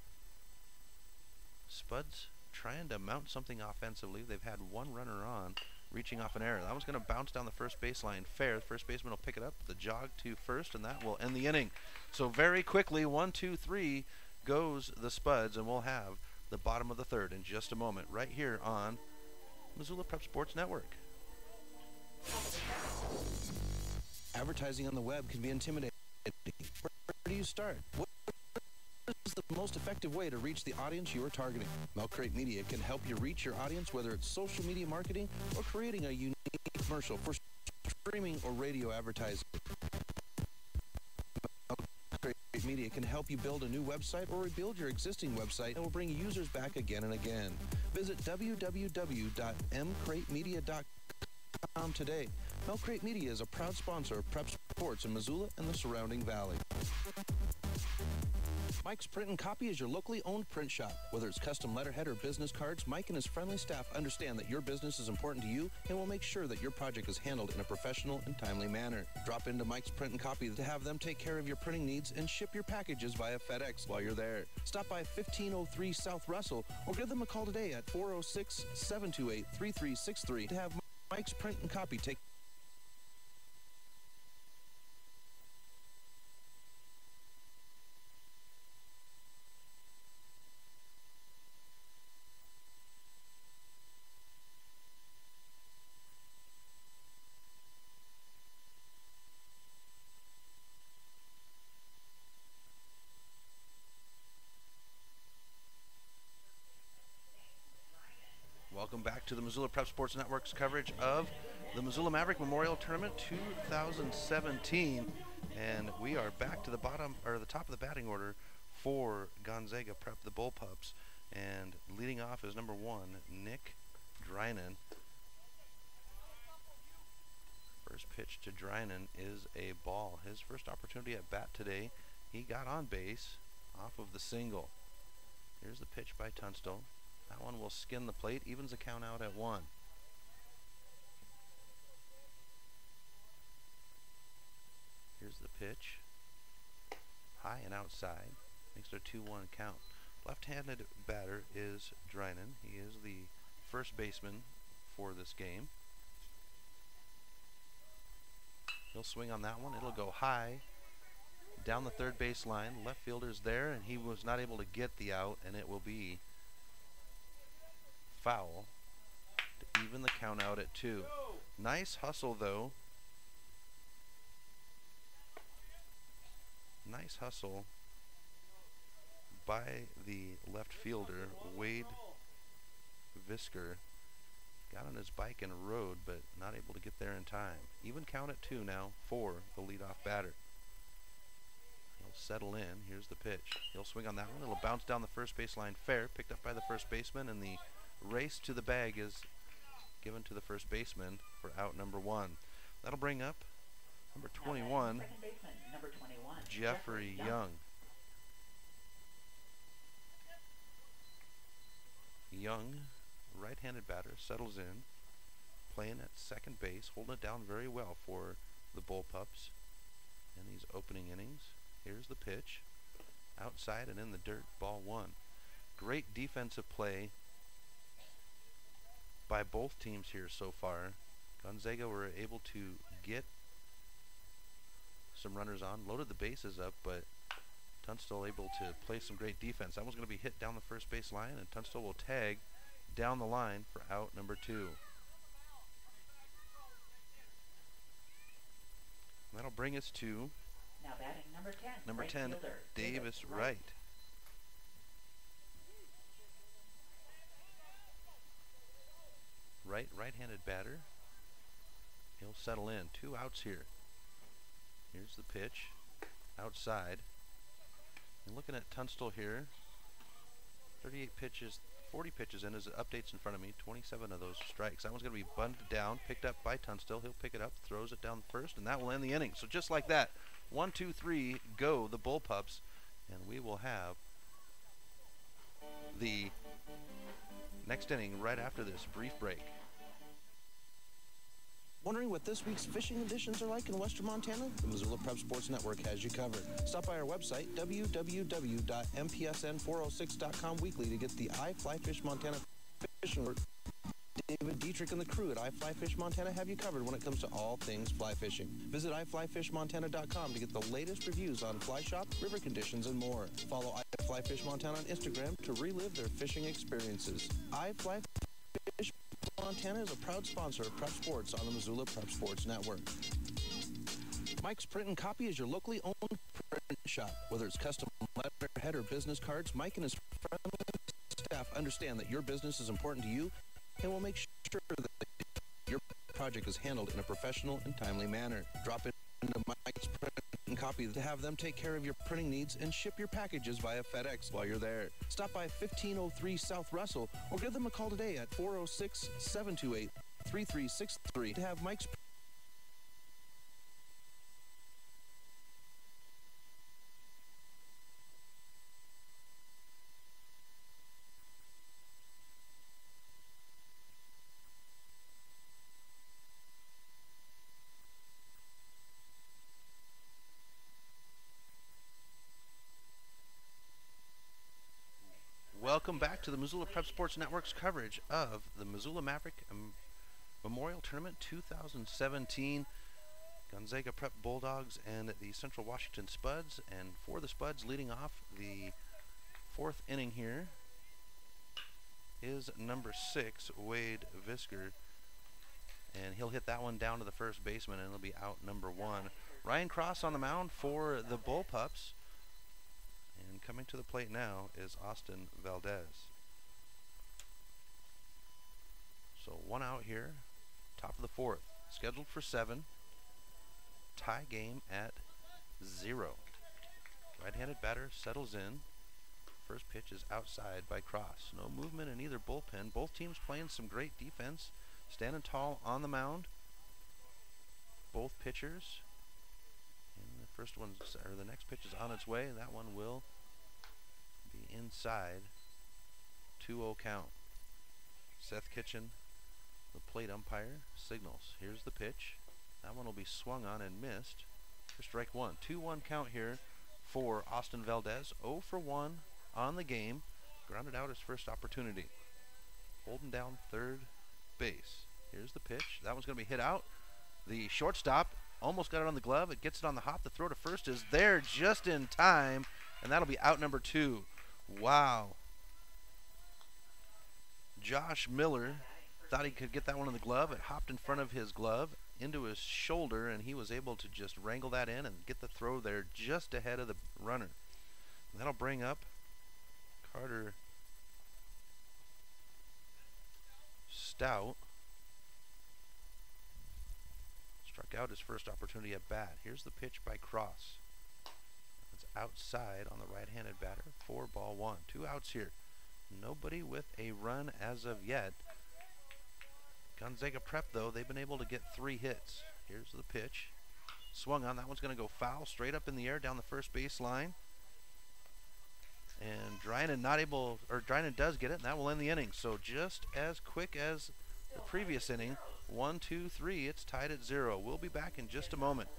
Spuds trying to mount something offensively. They've had 1 runner on, reaching off an error. That one's going to bounce down the first baseline fair. The first baseman will pick it up, the jog to first, and that will end the inning. So very quickly, 1-2-3 goes the Spuds, and we'll have the bottom of the third in just a moment right here on Missoula Prep Sports Network. Advertising on the web can be intimidating. Where do you start? What is the most effective way to reach the audience you are targeting? Milk Crate Media can help you reach your audience, whether it's social media marketing or creating a unique commercial for streaming or radio advertising. Milk Crate Media can help you build a new website or rebuild your existing website and will bring users back again and again. Visit www.mcratemedia.com today. Milk Crate Media is a proud sponsor of Prep Sports in Missoula and the surrounding valley. Mike's Print and Copy is your locally owned print shop. Whether it's custom letterhead or business cards, Mike and his friendly staff understand that your business is important to you and will make sure that your project is handled in a professional and timely manner. Drop into Mike's Print and Copy to have them take care of your printing needs and ship your packages via FedEx while you're there. Stop by 1503 South Russell or give them a call today at 406-728-3363 to have Mike's Print and Copy take. Welcome back to the Missoula Prep Sports Network's coverage of the Missoula Maverick Memorial Tournament 2017, and we are back to the bottom or the top of the batting order for Gonzaga Prep, the Bullpups, and leading off is number 1, Nick Drynan. First pitch to Drynan is a ball. His first opportunity at bat today. He got on base off of the single. Here's the pitch by Tunstall. That one will skin the plate, evens the count out at 1. Here's the pitch. High and outside. Makes it a 2-1 count. Left-handed batter is Drynan. He is the first baseman for this game. He'll swing on that one. It'll go high down the third base line. Left fielder's there, and he was not able to get the out, and it will be foul to even the count out at 2. Nice hustle, though. Nice hustle by the left fielder, Wade Visker. Got on his bike and rode, but not able to get there in time. Even count at 2 now for the leadoff batter. He'll settle in. Here's the pitch. He'll swing on that one. It'll bounce down the first baseline fair, picked up by the first baseman, and the race to the bag is given to the first baseman for out number 1. That'll bring up number 21, Jeffrey Young. Young, right-handed batter, settles in, playing at second base, holding it down very well for the Bullpups in these opening innings. Here's the pitch, outside and in the dirt, ball 1. Great defensive play by both teams here so far. Gonzaga were able to get some runners on, loaded the bases up, but Tunstall able to play some great defense. That one's going to be hit down the first base line, and Tunstall will tag down the line for out number 2. And that'll bring us to now batting number 10, Number 10, Davis Wright. Right-handed batter. He'll settle in. 2 outs here. Here's the pitch, outside. And looking at Tunstall here, 38 pitches, 40 pitches in his updates in front of me, 27 of those strikes. That one's going to be bunted down, picked up by Tunstall. He'll pick it up, throws it down first, and that will end the inning. So just like that, 1, 2, 3, go the Bullpups, and we will have the next inning right after this brief break. Wondering what this week's fishing conditions are like in western Montana? The Missoula Prep Sports Network has you covered. Stop by our website, www.mpsn406.com weekly to get the iFlyFish Montana fishing alert. David Dietrich and the crew at iFlyFish Montana have you covered when it comes to all things fly fishing. Visit iFlyFishMontana.com to get the latest reviews on fly shop, river conditions, and more. Follow iFlyFish Montana on Instagram to relive their fishing experiences. iFlyFish Montana is a proud sponsor of Prep Sports on the Missoula Prep Sports Network. Mike's Print and Copy is your locally owned print shop. Whether it's custom letterhead or business cards, Mike and his friendly staff understand that your business is important to you and will make sure that your project is handled in a professional and timely manner. Drop into Mike's Print and Copy to have them take care of your printing needs and ship your packages via FedEx while you're there. Stop by 1503 South Russell or give them a call today at 406-728-3363 to have Mike's Welcome back to the Missoula Prep Sports Network's coverage of the Missoula Maverick Memorial Tournament 2017. Gonzaga Prep Bulldogs and the Central Washington Spuds. And for the Spuds, leading off the 4th inning here is number 6, Wade Visker. And he'll hit that one down to the first baseman, and it'll be out number 1. Ryan Cross on the mound for the Bullpups. And coming to the plate now is Austin Valdez. So 1 out here, top of the 4th. Scheduled for 7. Tie game at 0. Right-handed batter settles in. First pitch is outside by Cross. No movement in either bullpen. Both teams playing some great defense. Standing tall on the mound. both pitchers. And the first one's, or the next pitch is on its way, and that one will be inside. 2-0 count. Seth Kitchen, the plate umpire, signals. Here's the pitch. That one will be swung on and missed for strike one. 2-1 count here for Austin Valdez. 0 for 1 on the game. Grounded out his first opportunity. Holding down third base. Here's the pitch. That one's going to be hit out. The shortstop almost got it on the glove. It gets it on the hop. The throw to first is there just in time, and that'll be out number 2. Wow. Josh Miller thought he could get that one in the glove. It hopped in front of his glove into his shoulder, and he was able to just wrangle that in and get the throw there just ahead of the runner. And that'll bring up Carter Stout. Struck out his first opportunity at bat. Here's the pitch by Cross. It's outside on the right-handed batter. 4-1. 2 outs here. Nobody with a run as of yet. Gonzaga Prep, though, they've been able to get 3 hits. Here's the pitch. Swung on. That one's going to go foul straight up in the air down the first base line. And Drynan does get it, and that will end the inning. So just as quick as the previous inning, 1, 2, 3, it's tied at 0. We'll be back in just a moment.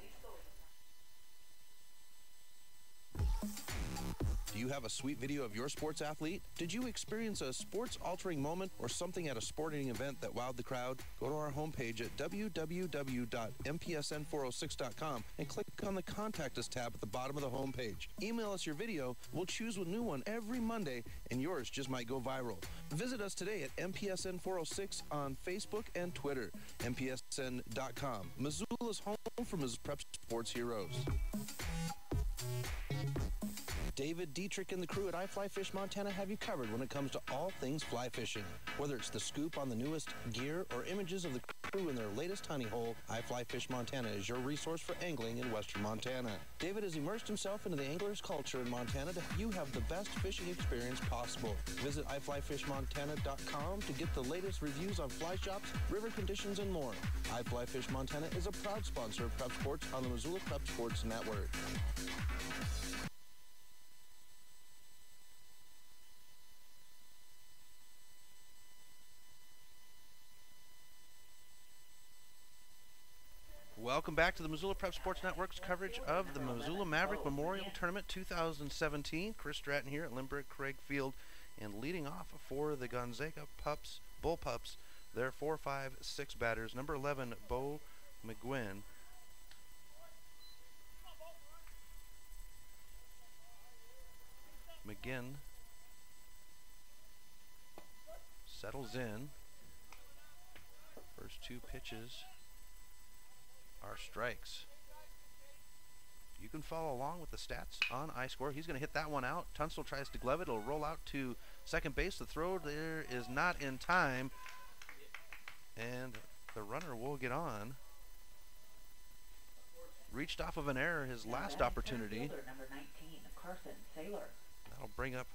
Do you have a sweet video of your sports athlete? Did you experience a sports-altering moment or something at a sporting event that wowed the crowd? Go to our homepage at www.mpsn406.com and click on the Contact Us tab at the bottom of the homepage. Email us your video. We'll choose a new one every Monday, and yours just might go viral. Visit us today at MPSN406 on Facebook and Twitter. MPSN.com. Missoula's home for Missoula Prep Sports Heroes. David Dietrich and the crew at iFly Fish Montana have you covered when it comes to all things fly fishing. Whether it's the scoop on the newest gear or images of the crew in their latest honey hole, iFly Fish Montana is your resource for angling in western Montana. David has immersed himself into the angler's culture in Montana to help you have the best fishing experience possible. Visit iFlyFishMontana.com to get the latest reviews on fly shops, river conditions, and more. iFly Fish Montana is a proud sponsor of Prep Sports on the Missoula Prep Sports Network. Welcome back to the Missoula Prep Sports Network's coverage of the Missoula Maverick Memorial Tournament 2017. Chris Stratton here at Lindbergh Craig Field, and leading off for the Gonzaga Bull Pups, their 4, 5, 6 batters. Number 11, Bo McGuinn. McGinn settles in. First 2 pitches are strikes. You can follow along with the stats on iScore. He's going to hit that one out. Tunstall tries to glove it. It'll roll out to second base. The throw there is not in time, and the runner will get on. Reached off of an error his last opportunity. Number 19, Carson Saylor. That'll bring up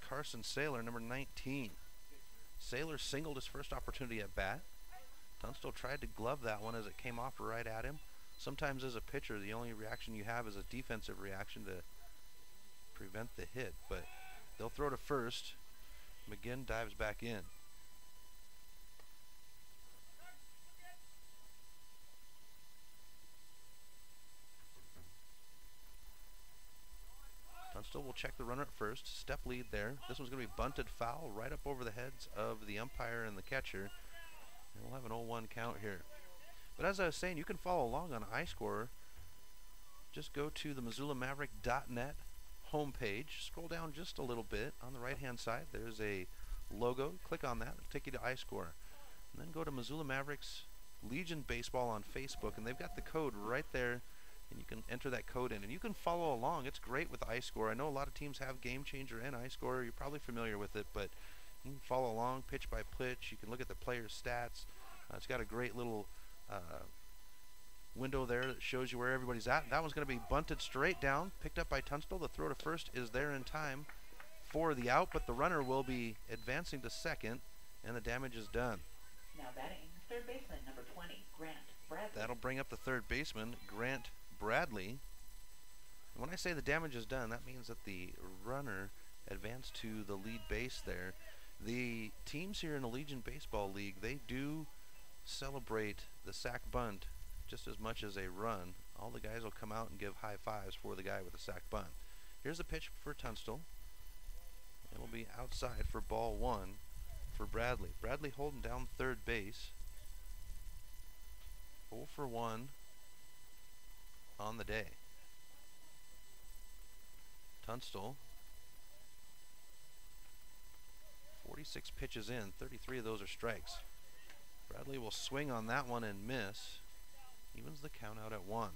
Carson Saylor, number 19. Saylor singled his first opportunity at bat. Tunstall tried to glove that one as it came off right at him. Sometimes as a pitcher, the only reaction you have is a defensive reaction to prevent the hit, but they'll throw to first. McGinn dives back in. Tunstall will check the runner at first. Step lead there. This one's going to be bunted foul right up over the heads of the umpire and the catcher. And we'll have an 0-1 count here. But as I was saying, you can follow along on iScore. Just go to the MissoulaMaverick.net homepage. Scroll down just a little bit. On the right-hand side, there's a logo. Click on that. It'll take you to iScore. And then go to Missoula Mavericks Legion Baseball on Facebook, and they've got the code right there, and you can enter that code in. And you can follow along. It's great with iScore. I know a lot of teams have Game Changer and iScore. You're probably familiar with it, but you can follow along pitch by pitch. You can look at the player's stats. It's got a great little window there that shows you where everybody's at. That one's going to be bunted straight down, picked up by Tunstall. The throw to first is there in time for the out, but the runner will be advancing to second, and the damage is done. Now batting, third baseman, number 20, Grant That'll bring up the third baseman, Grant Bradley. And when I say the damage is done, that means that the runner advanced to the lead base there. The teams here in the Legion Baseball League, they do celebrate the sack bunt just as much as a run. All the guys will come out and give high fives for the guy with the sack bunt. Here's the pitch for Tunstall. It'll be outside for ball one for Bradley. Bradley holding down third base. 0 for 1 on the day. Tunstall, 46 pitches in, 33 of those are strikes. Bradley will swing on that one and miss. Evens the count out at 1.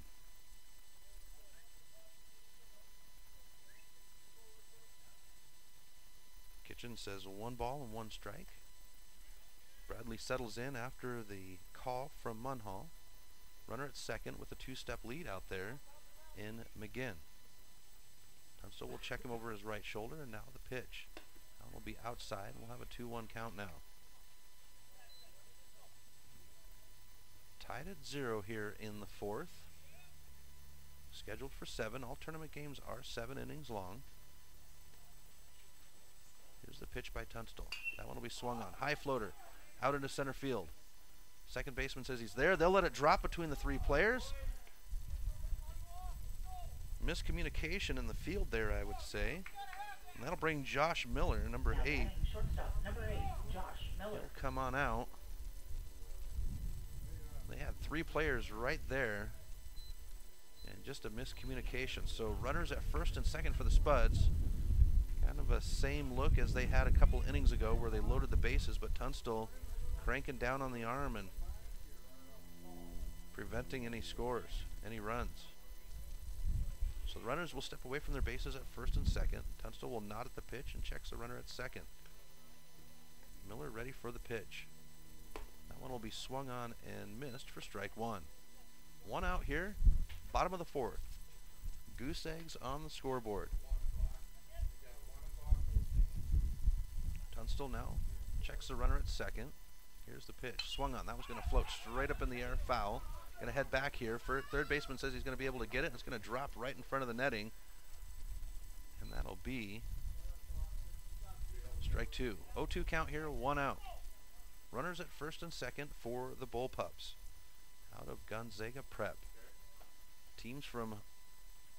Kitchen says 1 ball and 1 strike. Bradley settles in after the call from Munhall. Runner at second with a 2-step lead out there in McGinn. Tunstall will check him over his right shoulder, and now the pitch. That will be outside. We'll have a 2-1 count now. Tied at 0 here in the 4th. Scheduled for 7. All tournament games are 7 innings long. Here's the pitch by Tunstall. That one will be swung on. High floater out into center field. Second baseman says he's there. They'll let it drop between the 3 players. Miscommunication in the field there, I would say. And that'll bring Josh Miller, number 8. Shortstop, number 8, Josh Miller. He'll come on out. They had 3 players right there. And just a miscommunication. So runners at first and second for the Spuds. Kind of a same look as they had a couple innings ago where they loaded the bases, but Tunstall cranking down on the arm and preventing any scores, any runs. So the runners will step away from their bases at first and second. Tunstall will nod at the pitch and checks the runner at second. Miller ready for the pitch. That one will be swung on and missed for strike 1. 1 out here, bottom of the 4th. Goose eggs on the scoreboard. Tunstall now checks the runner at second. Here's the pitch. Swung on. That was going to float straight up in the air. Foul. Going to head back here. Third baseman says he's going to be able to get it. It's going to drop right in front of the netting. And that'll be strike 2. 0-2 count here. 1 out. Runners at first and second for the Bullpups. Out of Gonzaga Prep. Teams from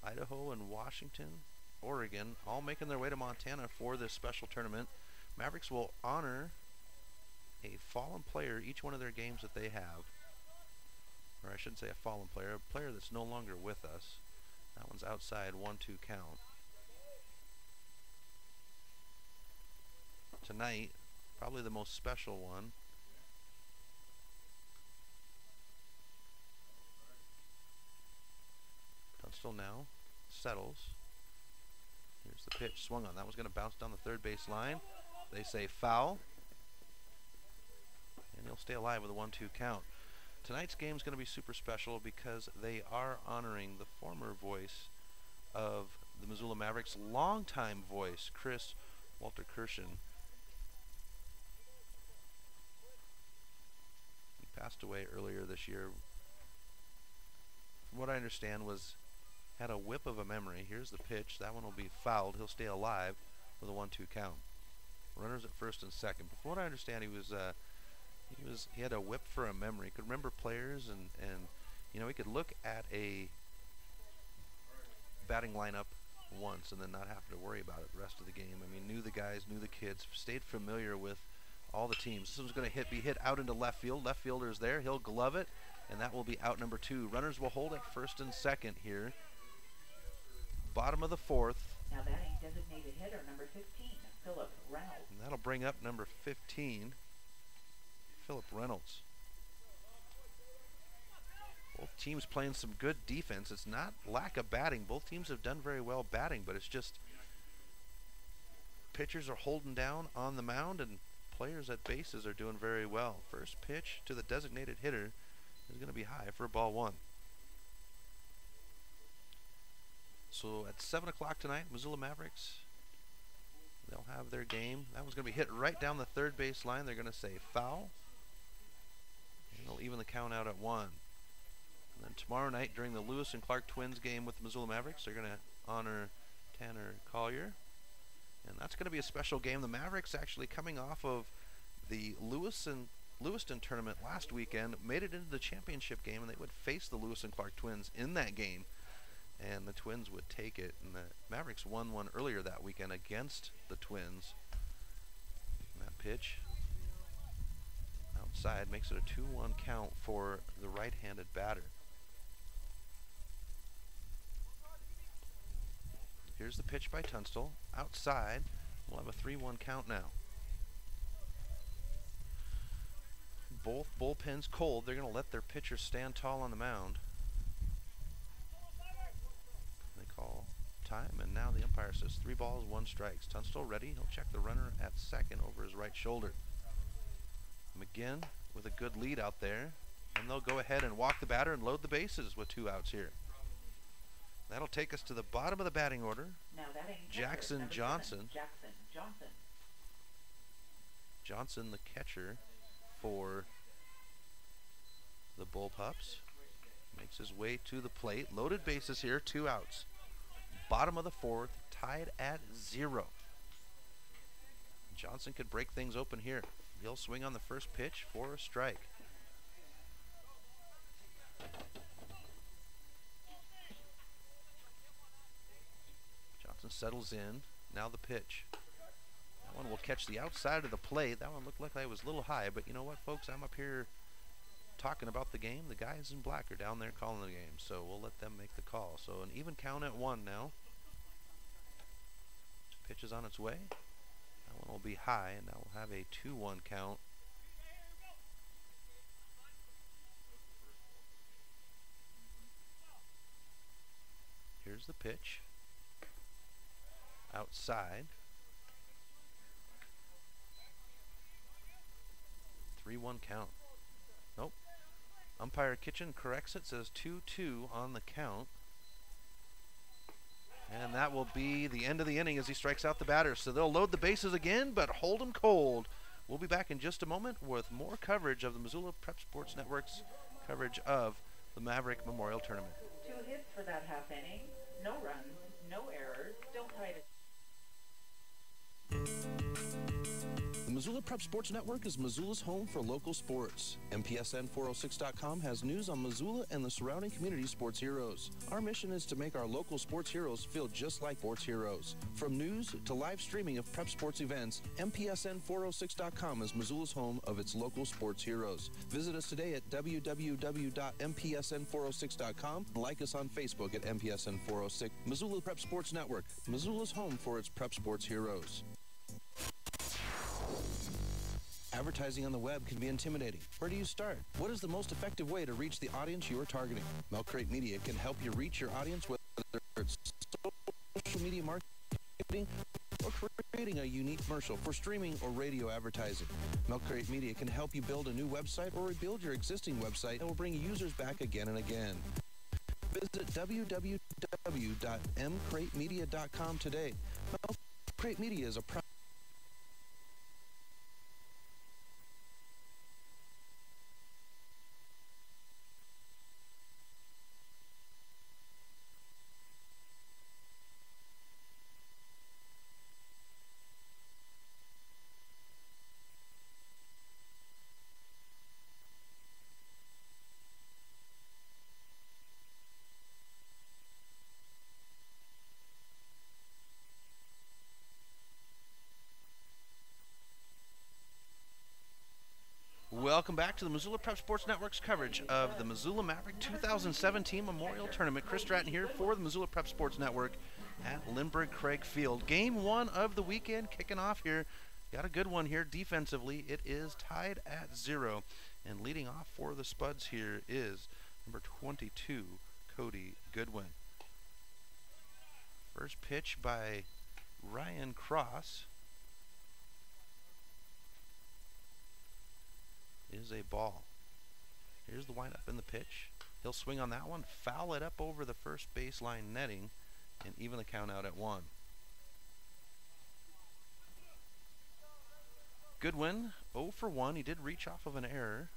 Idaho and Washington, Oregon, all making their way to Montana for this special tournament. Mavericks will honor a fallen player each one of their games that they have. Or I shouldn't say a fallen player, a player that's no longer with us. That one's outside, 1-2 count. Tonight, probably the most special one. Tunstall now settles. Here's the pitch, swung on. That was going to bounce down the third base line. They say foul. And he'll stay alive with a 1-2 count. Tonight's game is going to be super special because they are honoring the former voice of the Missoula Mavericks, longtime voice, Chris Walter Kirshen. He passed away earlier this year. From what I understand was had a whip of a memory. Here's the pitch. That one will be fouled. He'll stay alive with a 1-2 count. Runners at first and second. But from what I understand, he had a whip for a memory. He could remember players and you know, he could look at a batting lineup once and then not have to worry about it the rest of the game. I mean, knew the guys, knew the kids, stayed familiar with all the teams. This one's going to be hit out into left field. Left fielder is there. He'll glove it, and that will be out number 2. Runners will hold at first and second here. Bottom of the 4th. Now batting designated hitter number 15, Philip Reynolds. And that'll bring up number 15, Philip Reynolds. Both teams playing some good defense. It's not lack of batting. Both teams have done very well batting, but it's just pitchers are holding down on the mound and players at bases are doing very well. First pitch to the designated hitter is going to be high for ball 1. So at 7 o'clock tonight, Missoula Mavericks, they'll have their game. That one's going to be hit right down the third base line. They're going to say foul. And they'll even the count out at 1. And then tomorrow night during the Lewis and Clark Twins game with the Missoula Mavericks, they're going to honor Tanner Collier. And that's going to be a special game. The Mavericks actually coming off of the Lewiston tournament last weekend, made it into the championship game, and they would face the Lewis and Clark Twins in that game. And the Twins would take it. And the Mavericks won one earlier that weekend against the Twins. And that pitch outside makes it a 2-1 count for the right-handed batter. Here's the pitch by Tunstall. Outside. We'll have a 3-1 count now. Both bullpens cold. They're going to let their pitcher stand tall on the mound. They call time, and now the umpire says 3 balls, 1 strikes. Tunstall ready. He'll check the runner at second over his right shoulder. McGinn with a good lead out there. And they'll go ahead and walk the batter and load the bases with 2 outs here. That'll take us to the bottom of the batting order. Jackson Johnson. Johnson, the catcher for the Bullpups, makes his way to the plate. Loaded bases here, 2 outs. Bottom of the 4th, tied at 0. Johnson could break things open here. He'll swing on the first pitch for a strike. Johnson settles in. Now the pitch. That one will catch the outside of the plate. That one looked like it was a little high, but you know what, folks? I'm up here talking about the game. The guys in black are down there calling the game, so we'll let them make the call. So an even count at 1 now. Pitch is on its way. That one will be high, and now we'll have a 2-1 count. Here's the pitch. Outside. 3-1 count. Nope. Umpire Kitchen corrects it, says 2-2 on the count. And that will be the end of the inning as he strikes out the batter. So they'll load the bases again, but hold them cold. We'll be back in just a moment with more coverage of the Missoula Prep Sports Network's coverage of the Maverick Memorial Tournament. 2 hits for that half inning. No runs, no errors, still tied at... The Missoula Prep Sports Network is Missoula's home for local sports. MPSN406.com has news on Missoula and the surrounding community sports heroes. Our mission is to make our local sports heroes feel just like sports heroes. From news to live streaming of prep sports events, MPSN406.com is Missoula's home of its local sports heroes. Visit us today at www.mpsn406.com and like us on Facebook at MPSN406. Missoula Prep Sports Network, Missoula's home for its prep sports heroes. Advertising on the web can be intimidating. Where do you start? What is the most effective way to reach the audience you are targeting? Milk Crate Media can help you reach your audience, whether it's social media marketing or creating a unique commercial for streaming or radio advertising. Milk Crate Media can help you build a new website or rebuild your existing website and will bring users back again and again. Visit www.mcratemedia.com today. Milk Crate Media is a Welcome back to the Missoula Prep Sports Network's coverage of the Missoula Maverick 2017 Memorial Tournament. Chris Stratton here for the Missoula Prep Sports Network at Lindbergh Craig Field. Game 1 of the weekend kicking off here. Got a good one here defensively. It is tied at 0. And leading off for the Spuds here is number 22, Cody Goodwin. First pitch by Ryan Cross is a ball. Here's the windup in the pitch. He'll swing on that one, foul it up over the first baseline netting, and even the count out at 1. Goodwin, 0 for 1. He did reach off of an error.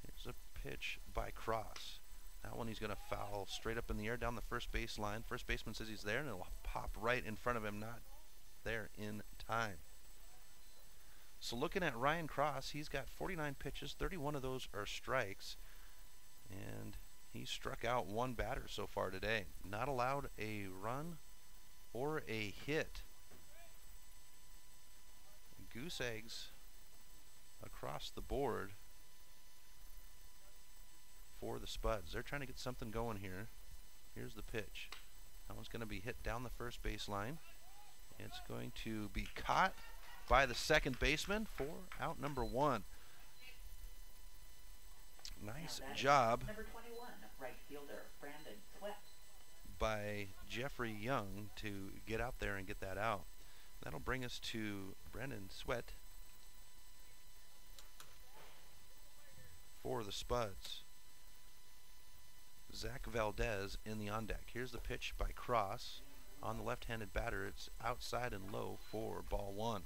Here's a pitch by Cross. That one he's going to foul straight up in the air down the first base line. First baseman says he's there, and it'll pop right in front of him, not there in time. So looking at Ryan Cross, he's got 49 pitches, 31 of those are strikes, and he struck out one batter so far today. Not allowed a run or a hit. Goose eggs across the board for the Spuds. They're trying to get something going here. Here's the pitch. That one's going to be hit down the first base line. It's going to be caught by the second baseman for out number 1. Nice job number 21, right fielder Brandon Sweat, by Jeffrey Young to get out there and get that out. That'll bring us to Brandon Sweat for the Spuds. Zach Valdez in the on deck. Here's the pitch by Cross on the left-handed batter. It's outside and low for ball 1.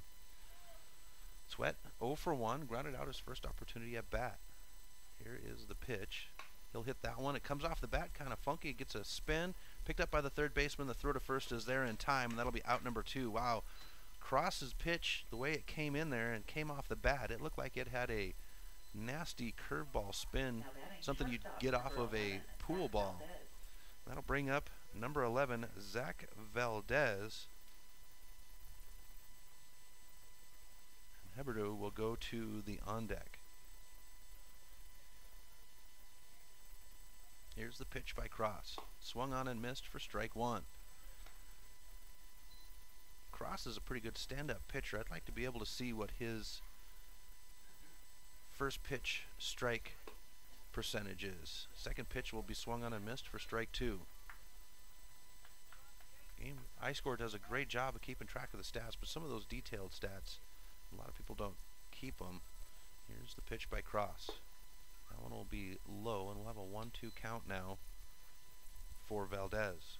Sweat 0 for 1, grounded out his first opportunity at bat. Here is the pitch. He'll hit that one. It comes off the bat, kind of funky. It gets a spin, picked up by the third baseman. The throw to first is there in time, and that'll be out number 2. Wow. Cross's pitch, the way it came in there and came off the bat, it looked like it had a nasty curveball spin, something you'd get off of a pool ball. That'll bring up number 11, Zach Valdez. Heberdo will go to the on deck. Here's the pitch by Cross. Swung on and missed for strike 1. Cross is a pretty good stand-up pitcher. I'd like to be able to see what his first pitch strike percentage is. Second pitch will be swung on and missed for strike 2. iScore does a great job of keeping track of the stats, but some of those detailed stats, a lot of people don't keep them. Here's the pitch by Cross. That one will be low, and we'll have a 1-2 count now for Valdez.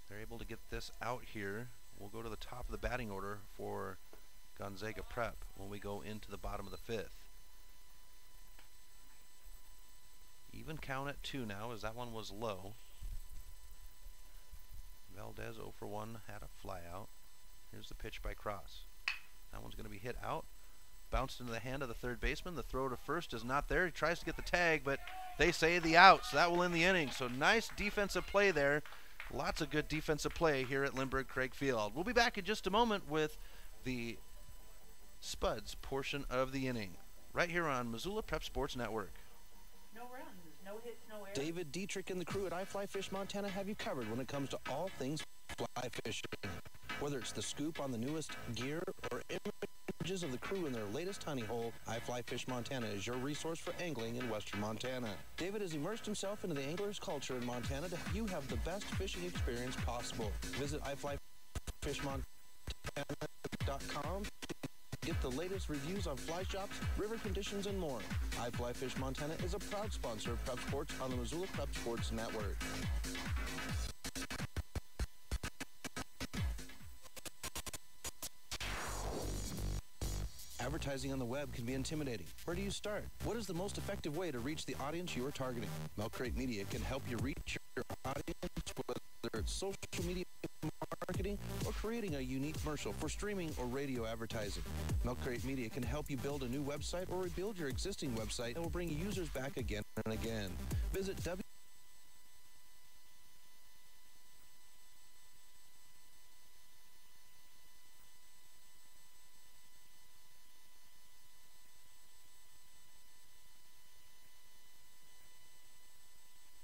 They're able to get this out here. We'll go to the top of the batting order for Gonzaga Prep when we go into the bottom of the 5th. Even count at 2 now, as that one was low. Valdez 0 for 1, had a fly out. Here's the pitch by Cross. That one's going to be hit out. Bounced into the hand of the third baseman. The throw to first is not there. He tries to get the tag, but they say the out, so that will end the inning. So nice defensive play there. Lots of good defensive play here at Lindbergh Craig Field. We'll be back in just a moment with the Spuds portion of the inning, right here on Missoula Prep Sports Network. No runs, no hits, no errors. David Dietrich and the crew at iFly Fish Montana have you covered when it comes to all things fly fishing. Whether it's the scoop on the newest gear or images of the crew in their latest honey hole, iFly Fish Montana is your resource for angling in western Montana. David has immersed himself into the angler's culture in Montana to help you have the best fishing experience possible. Visit iflyfishmontana.com to get the latest reviews on fly shops, river conditions, and more. iFly Fish Montana is a proud sponsor of Prep Sports on the Missoula Prep Sports Network. Advertising on the web can be intimidating. Where do you start? What is the most effective way to reach the audience you are targeting? Milk Crate Media can help you reach your audience, whether it's social media marketing or creating a unique commercial for streaming or radio advertising. Milk Crate Media can help you build a new website or rebuild your existing website that will bring users back again and again. Visit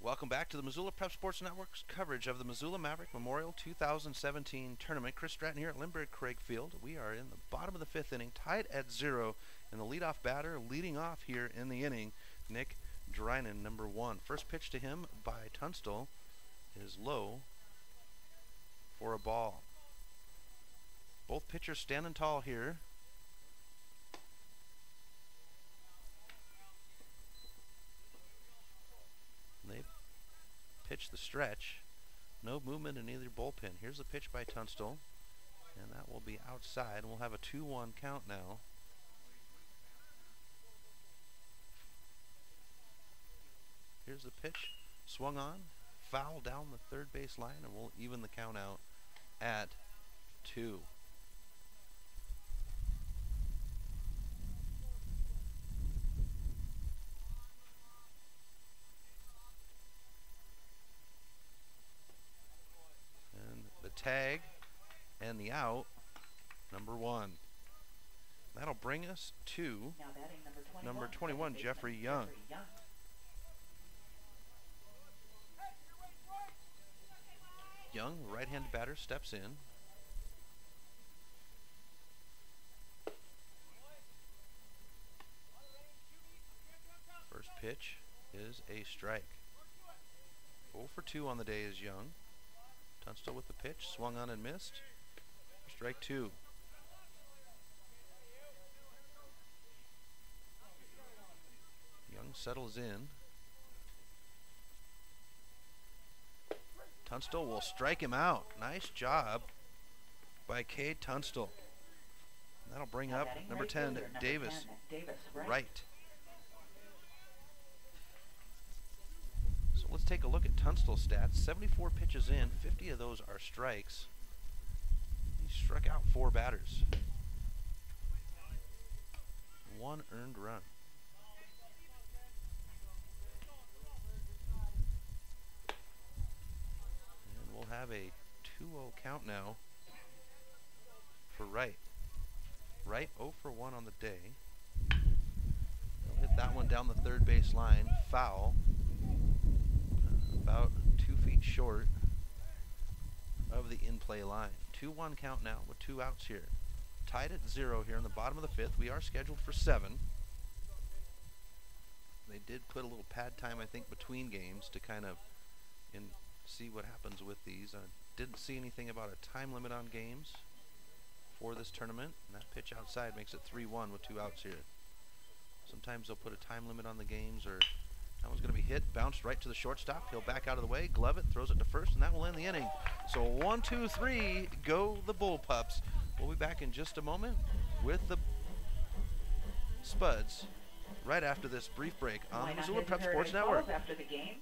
Welcome back to the Missoula Prep Sports Network's coverage of the Missoula Maverick Memorial 2017 Tournament. Chris Stratton here at Lindbergh Craig Field. We are in the bottom of the 5th inning, tied at 0, and the leadoff batter leading off here in the inning, Nick Drynan, number 1. First pitch to him by Tunstall is low for a ball. Both pitchers standing tall here. They pitch the stretch. No movement in either bullpen. Here's the pitch by Tunstall, and that will be outside. We'll have a 2-1 count now Here's the pitch. Swung on. Foul down the third base line, and we'll even the count out at 2. And the tag and the out, number 1. That'll bring us to number 21, Jeffrey Young. Young, right-handed batter, steps in. First pitch is a strike. 0 for 2 on the day is Young. Tunstall with the pitch, swung on and missed. Strike 2. Young settles in. Tunstall will strike him out. Nice job by Cade Tunstall. That'll bring up number 10, Davis Wright. So let's take a look at Tunstall's stats. 74 pitches in, 50 of those are strikes. He struck out 4 batters. 1 earned run. We'll have a 2-0 count now for Wright. Wright 0 for 1 on the day. He'll hit that one down the third base line. Foul. About 2 feet short of the in-play line. 2-1 count now with 2 outs here. Tied at 0 here in the bottom of the 5th. We are scheduled for 7. They did put a little pad time, I think, between games to kind of see what happens with these. I didn't see anything about a time limit on games for this tournament. And that pitch outside makes it 3-1 with 2 outs here. Sometimes they'll put a time limit on the games, or that one's going to be hit, bounced right to the shortstop. He'll back out of the way, glove it, throws it to first, and that will end the inning. So 1, 2, 3, go the Bullpups. We'll be back in just a moment with the Spuds right after this brief break on the Missoula Prep Sports Network. After the game.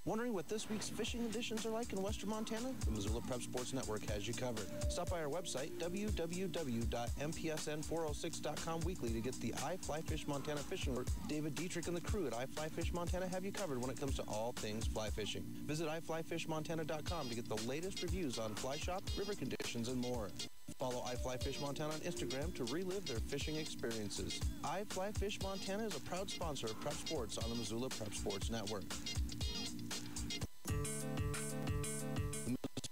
Wondering what this week's fishing conditions are like in western Montana? The Missoula Prep Sports Network has you covered. Stop by our website, www.mpsn406.com weekly to get the iFlyFish Montana fishing alert. David Dietrich and the crew at iFlyFish Montana have you covered when it comes to all things fly fishing. Visit iFlyFishMontana.com to get the latest reviews on fly shop, river conditions, and more. Follow iFlyFish Montana on Instagram to relive their fishing experiences. iFlyFish Montana is a proud sponsor of Prep Sports on the Missoula Prep Sports Network.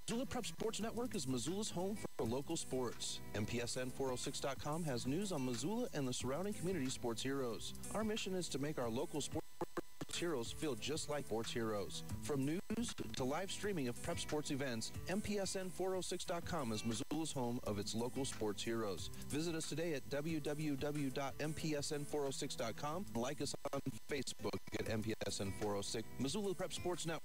Missoula Prep Sports Network is Missoula's home for local sports. MPSN406.com has news on Missoula and the surrounding community sports heroes. Our mission is to make our local sports heroes feel just like sports heroes. From news to live streaming of prep sports events, MPSN406.com is Missoula's home of its local sports heroes. Visit us today at www.mpsn406.com. Like us on Facebook at MPSN406. Missoula Prep Sports Network.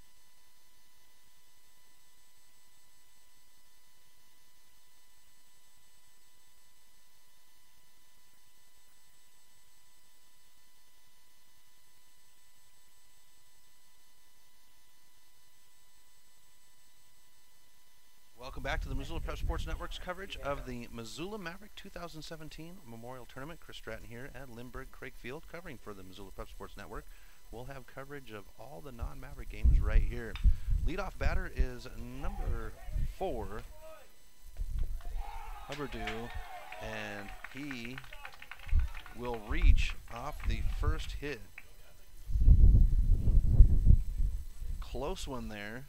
Welcome back to the Missoula Prep Sports Network's coverage of the Missoula Maverick 2017 Memorial Tournament. Chris Stratton here at Lindbergh Craig Field covering for the Missoula Prep Sports Network. We'll have coverage of all the non-Maverick games right here. Leadoff batter is number 4, Hubbardoo, and he will reach off the first hit. Close one there.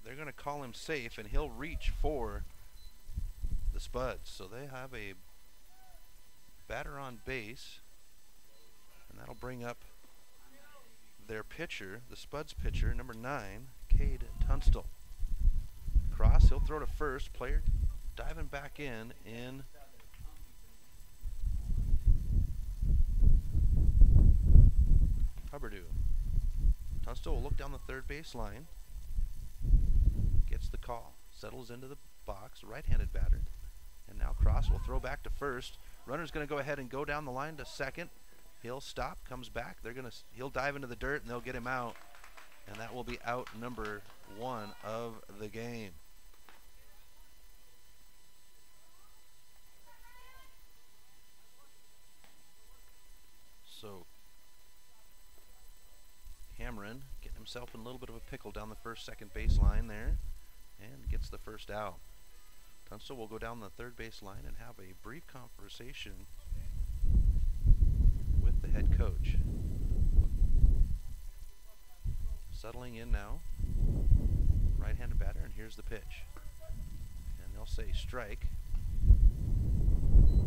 They're going to call him safe, and he'll reach for the Spuds. So they have a batter on base, and that'll bring up their pitcher, the Spuds pitcher, number 9, Cade Tunstall. Cross, he'll throw to first. Player diving back in Hubbardoo. Tunstall will look down the third base line. Gets the call, settles into the box, right-handed batter, and now Cross will throw back to first. Runner's going to go ahead and go down the line to second, He'll stop, comes back. He'll dive into the dirt and they'll get him out. And that will be out number 1 of the game. So Cameron getting himself in a little bit of a pickle down the first, second baseline there and gets the first out. Tunstall will go down the third baseline and have a brief conversation with the head coach. Settling in now, right-handed batter, and here's the pitch. And they'll say strike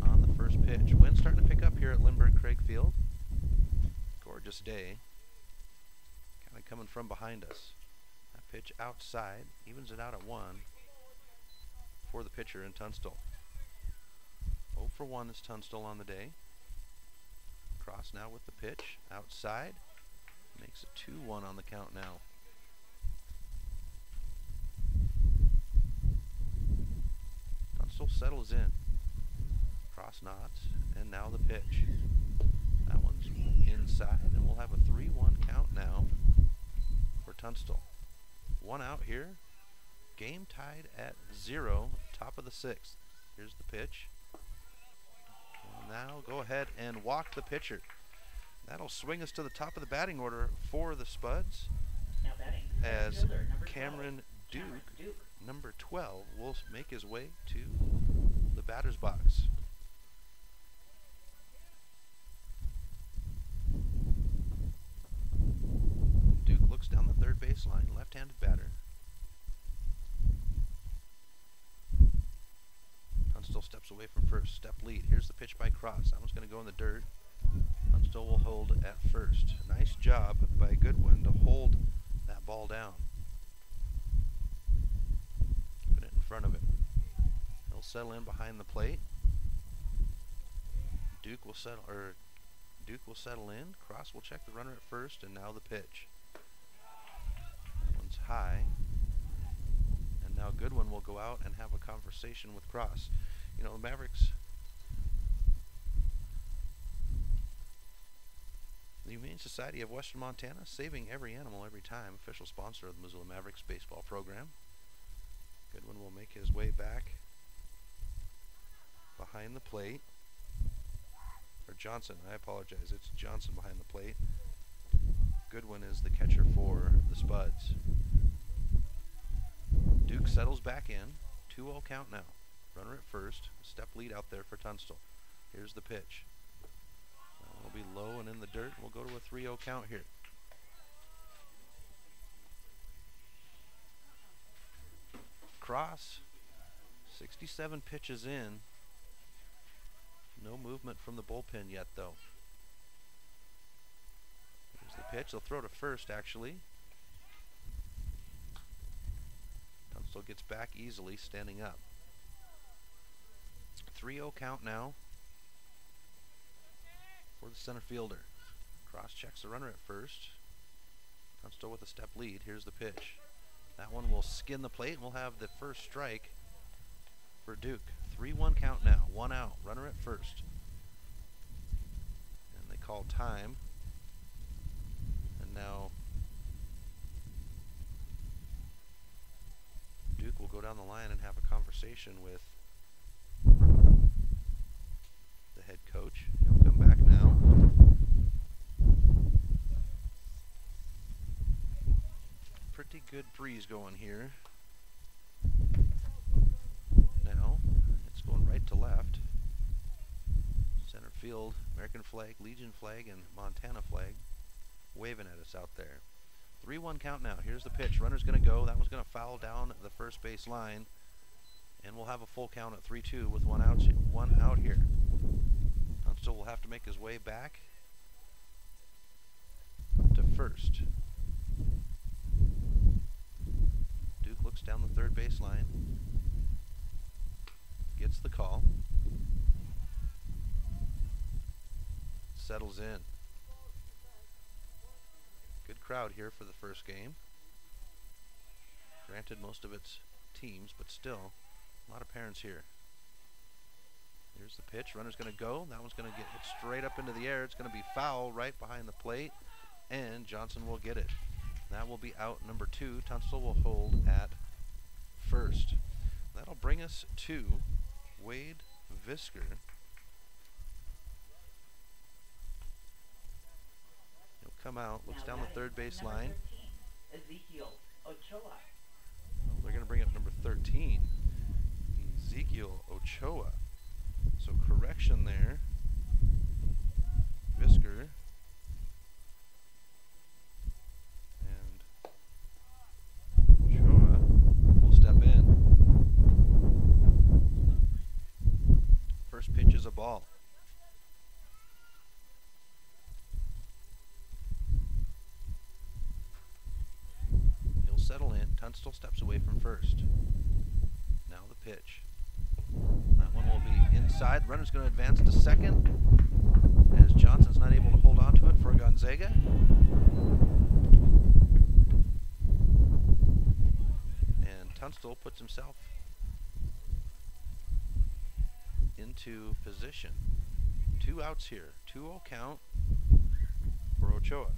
on the first pitch. Wind's starting to pick up here at Lindbergh-Craig Field. Gorgeous day. Kind of coming from behind us. That pitch outside, evens it out at 1 for the pitcher in Tunstall. 0 for 1 is Tunstall on the day. Cross now with the pitch, outside. Makes it 2-1 on the count now. Tunstall settles in. Cross nods, and now the pitch. That one's inside, and we'll have a 3-1 count now for Tunstall. 1 out here. Game tied at 0, top of the 6th. Here's the pitch. And now go ahead and walk the pitcher. That'll swing us to the top of the batting order for the Spuds. Now batting, as fielder, number Cameron 12. Duke, number 12, will make his way to the batter's box. Duke looks down the third baseline, left-handed batter. Tunstall steps away from first, step lead. Here's the pitch by Cross. That one's going to go in the dirt. Tunstall will hold at first. Nice job by Goodwin to hold that ball down. Keeping it in front of him. He'll settle in behind the plate. Duke will settle in. Cross will check the runner at first, and now the pitch. That one's high. And now Goodwin will go out and have a conversation with Cross. You know, the Mavericks, the Humane Society of Western Montana, saving every animal every time. Official sponsor of the Missoula Mavericks baseball program. Goodwin will make his way back behind the plate. Or Johnson, I apologize. It's Johnson behind the plate. Goodwin is the catcher for the Spuds. Duke settles back in. 2-0 count now. Runner at first. Step lead out there for Tunstall. Here's the pitch. Will be low and in the dirt. We'll go to a 3-0 count here. Cross, 67 pitches in. No movement from the bullpen yet, though. Here's the pitch. They'll throw to first, actually. Tunstall gets back easily, standing up. 3-0 count now for the center fielder. Cross checks the runner at first. Tunstall with a step lead. Here's the pitch. That one will skin the plate, and we'll have the first strike for Duke. 3-1 count now. 1 out. Runner at first. And they call time. And now Duke will go down the line and have a conversation with the head coach. He'll come back now. Pretty good breeze going here. Now it's going right to left. Center field, American flag, Legion flag, and Montana flag waving at us out there. 3-1 count now. Here's the pitch. Runner's going to go. That one's going to foul down the first base line. And we'll have a full count at 3-2 with one out here. Tunstall will have to make his way back to first. Duke looks down the third base line. Gets the call. Settles in. Good crowd here for the first game. Granted, most of it's teams, but still, a lot of parents here Here's the pitch. Runner's going to go. That one's going to get hit straight up into the air. It's going to be foul right behind the plate, and Johnson will get it. That will be out number 2. Tunstall will hold at first. That'll bring us to Wade Visker. He'll come out, looks down the third base line. Ezekiel Ochoa. Oh, they're going to bring up number 13, Ezekiel Ochoa. So correction there. Visker. And Ochoa will step in. First pitch is a ball. He'll settle in. Tunstall steps away from first. Now the pitch. That one will be inside. Runner's going to advance to second as Johnson's not able to hold on to it for Gonzaga. And Tunstall puts himself into position. 2 outs here. 2-0 count for Ochoa.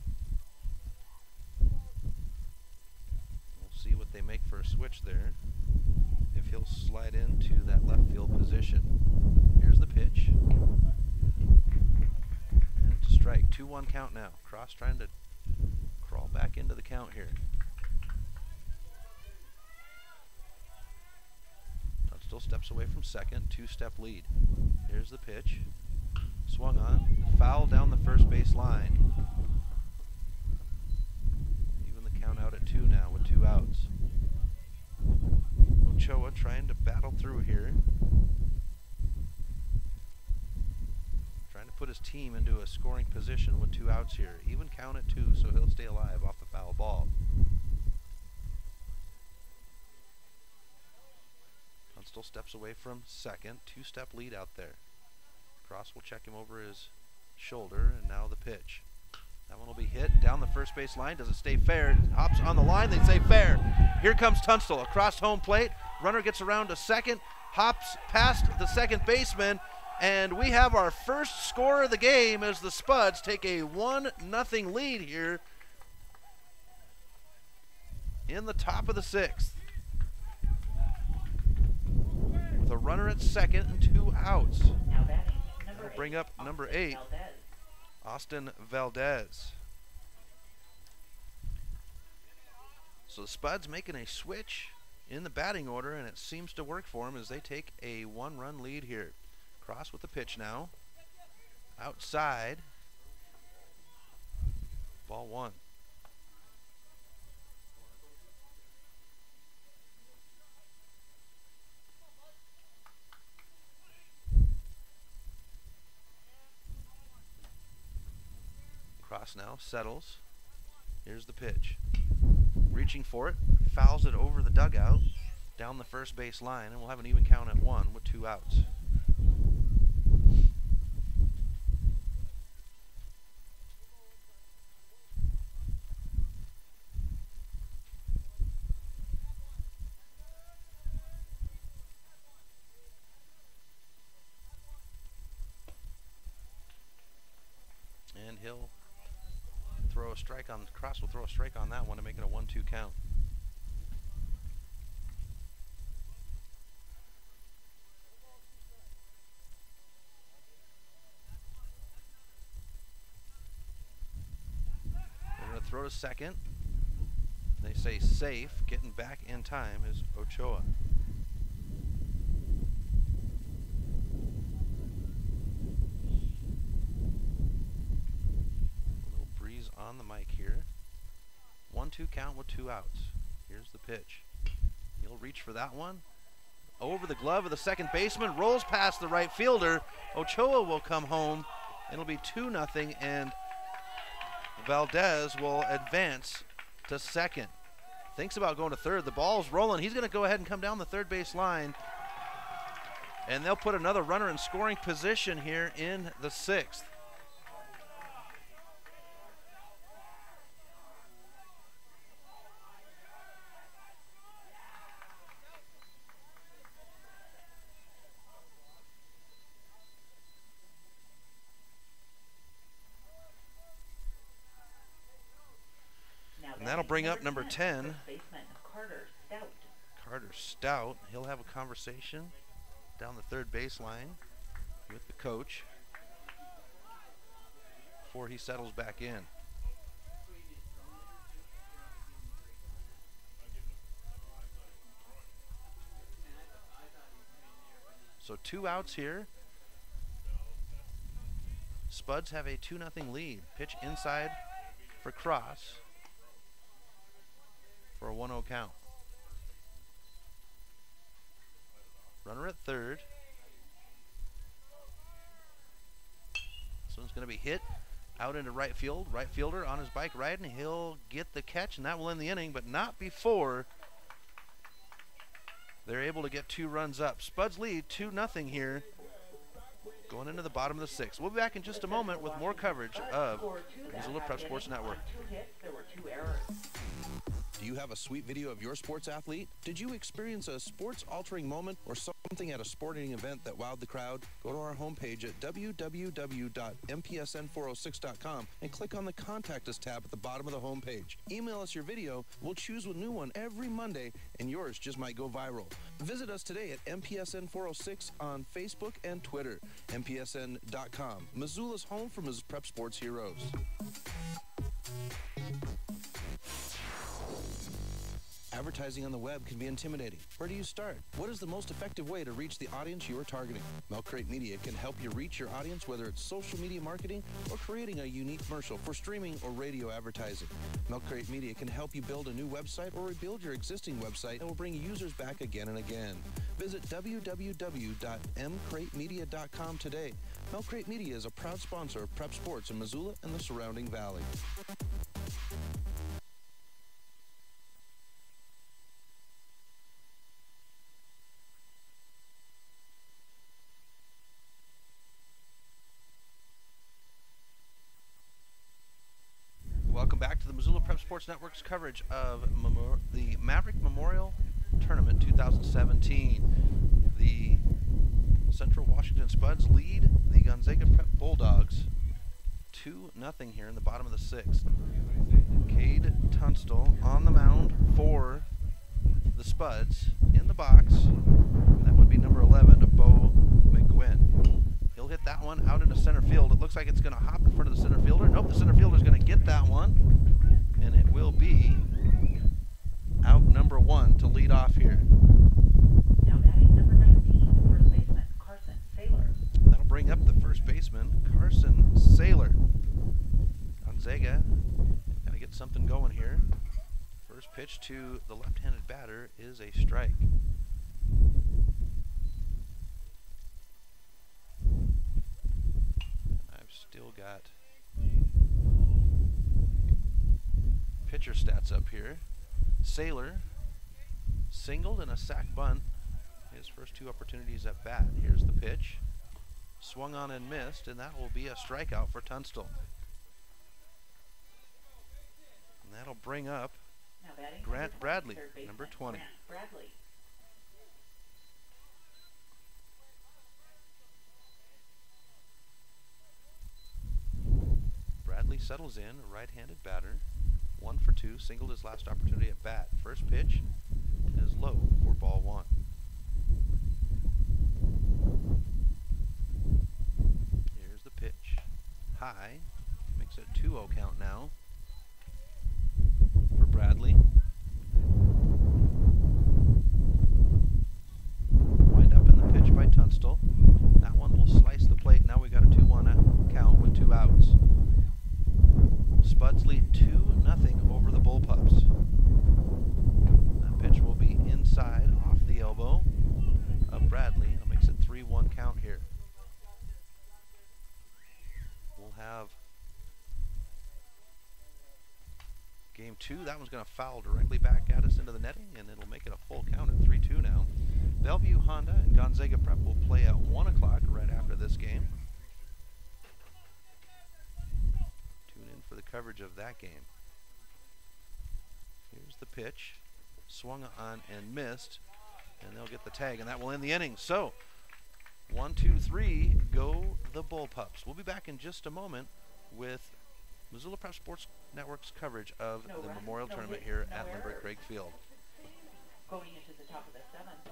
We'll see what they make for a switch there. If he'll slide into that left field position. Here's the pitch. And it's a strike. 2-1 count now. Cross trying to crawl back into the count here. Tunstall steps away from second. 2-step lead. Here's the pitch. Swung on. Foul down the first base line. Even the count out at 2 now with 2 outs. Ochoa trying to battle through here. Trying to put his team into a scoring position with 2 outs here. Even count at 2, so he'll stay alive off the foul ball. Tunstall steps away from second. 2-step lead out there. Cross will check him over his shoulder, and now the pitch. That one will be hit down the first base line. Does it stay fair? Hops on the line. They say fair. Here comes Tunstall across home plate. Runner gets around to second. Hops past the second baseman. And we have our first score of the game as the Spuds take a 1-0 lead here in the top of the 6th. With a runner at second and 2 outs. That'll bring up number 8. Austin Valdez. So the Spuds making a switch in the batting order, and it seems to work for them as they take a 1-run lead here. Cross with the pitch now. Outside. Ball 1. Cross now, settles. Here's the pitch. Reaching for it, fouls it over the dugout, down the first base line, and we'll have an even count at 1 with 2 outs. And he'll throw a strike on, Cross will throw a strike on that one to make it a 1-2 count. They're going to throw to second. They say safe. Getting back in time is Ochoa. On the mic here. 1-2 count with 2 outs. Here's the pitch. He'll reach for that one. Over the glove of the second baseman. Rolls past the right fielder. Ochoa will come home. It'll be 2-0, and Valdez will advance to second. Thinks about going to third. The ball's rolling. He's going to go ahead and come down the third base line. And they'll put another runner in scoring position here in the 6th. bring up number 10, First baseman Carter Stout. He'll have a conversation down the third baseline with the coach before he settles back in. So 2 outs here. Spuds have a 2-0 lead. Pitch inside for Cross for a 1-0 count. Runner at third. This one's going to be hit out into right field. Right fielder on his bike riding. He'll get the catch, and that will end the inning, but not before they're able to get 2 runs up. Spuds lead 2-0 here going into the bottom of the 6th. We'll be back in just a moment with more coverage of Missoula Prep Sports Network. Do you have a sweet video of your sports athlete? Did you experience a sports-altering moment or something at a sporting event that wowed the crowd? Go to our homepage at www.mpsn406.com and click on the Contact Us tab at the bottom of the homepage. Email us your video. We'll choose a new one every Monday, and yours just might go viral. Visit us today at MPSN406 on Facebook and Twitter. MPSN.com, Missoula's home for Missoula Prep Sports heroes. Advertising on the web can be intimidating. Where do you start? What is the most effective way to reach the audience you are targeting? Milk Crate Media can help you reach your audience, whether it's social media marketing or creating a unique commercial for streaming or radio advertising. Milk Crate Media can help you build a new website or rebuild your existing website and will bring users back again and again. Visit www.mcratemedia.com today. Milk Crate Media is a proud sponsor of Prep Sports in Missoula and the surrounding valley. Welcome back to the Missoula Prep Sports Network's coverage of the Maverick Memorial Tournament 2017. The Central Washington Spuds lead the Gonzaga Prep Bulldogs 2-0 here in the bottom of the 6th. Cade Tunstall on the mound for the Spuds. In the box, that would be number 11, Bo McGuinn. He'll hit that one out into center field. It looks like it's going to hop in front of the center fielder. Nope, the center fielder's going to get that one, and it will be out number 1 to lead off here. Now batting number 19, first baseman Carson Saylor. That'll bring up the first baseman, Carson Saylor. Gonzaga got to get something going here. First pitch to the left-handed batter is a strike. Still got pitcher stats up here. Saylor singled and a sac bunt. His first 2 opportunities at bat. Here's the pitch. Swung on and missed, and that will be a strikeout for Tunstall. And that'll bring up Grant Bradley, number 20. Bradley settles in, a right-handed batter. 1 for 2, singled his last opportunity at bat. First pitch is low for ball 1. Here's the pitch. High, makes it a 2-0 count now for Bradley. Wind up in the pitch by Tunstall. That one will slice the plate. Now we got a 2-1 count with 2 outs. Spuds lead 2-0 over the Bullpups. That pitch will be inside off the elbow of Bradley. That makes it 3-1 count here. We'll have game 2. That one's going to foul directly back at us into the netting, and it'll make it a full count at 3-2 now. Bellevue Honda and Gonzaga Prep will play at 1 o'clock right after this game. For the coverage of that game. Here's the pitch. Swung on and missed, and they'll get the tag, and that will end the inning. So 1, 2, 3 go the Bullpups. We'll be back in just a moment with Missoula Prep Sports Network's coverage of the Memorial Tournament here at Limerick Craig Field. Going into the top of the 7th.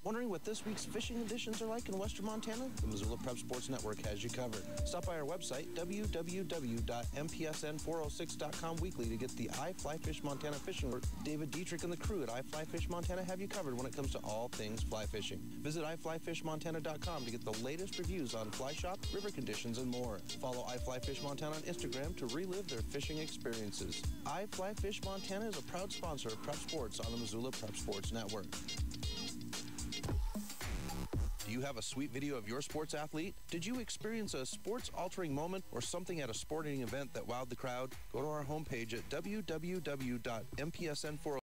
Wondering what this week's fishing editions are like in Western Montana? The Missoula Prep Sports Network has you covered. Stop by our website, www.mpsn406.com weekly to get the I Fly Fish Montana fishing alert. David Dietrich and the crew at I Fly Fish Montana have you covered when it comes to all things fly fishing. Visit iflyfishmontana.com to get the latest reviews on fly shop, river conditions, and more. Follow I Fly Fish Montana on Instagram to relive their fishing experiences. I Fly Fish Montana is a proud sponsor of Prep Sports on the Missoula Prep Sports Network. Do you have a sweet video of your sports athlete? Did you experience a sports-altering moment or something at a sporting event that wowed the crowd? Go to our homepage at www.mpsn406.com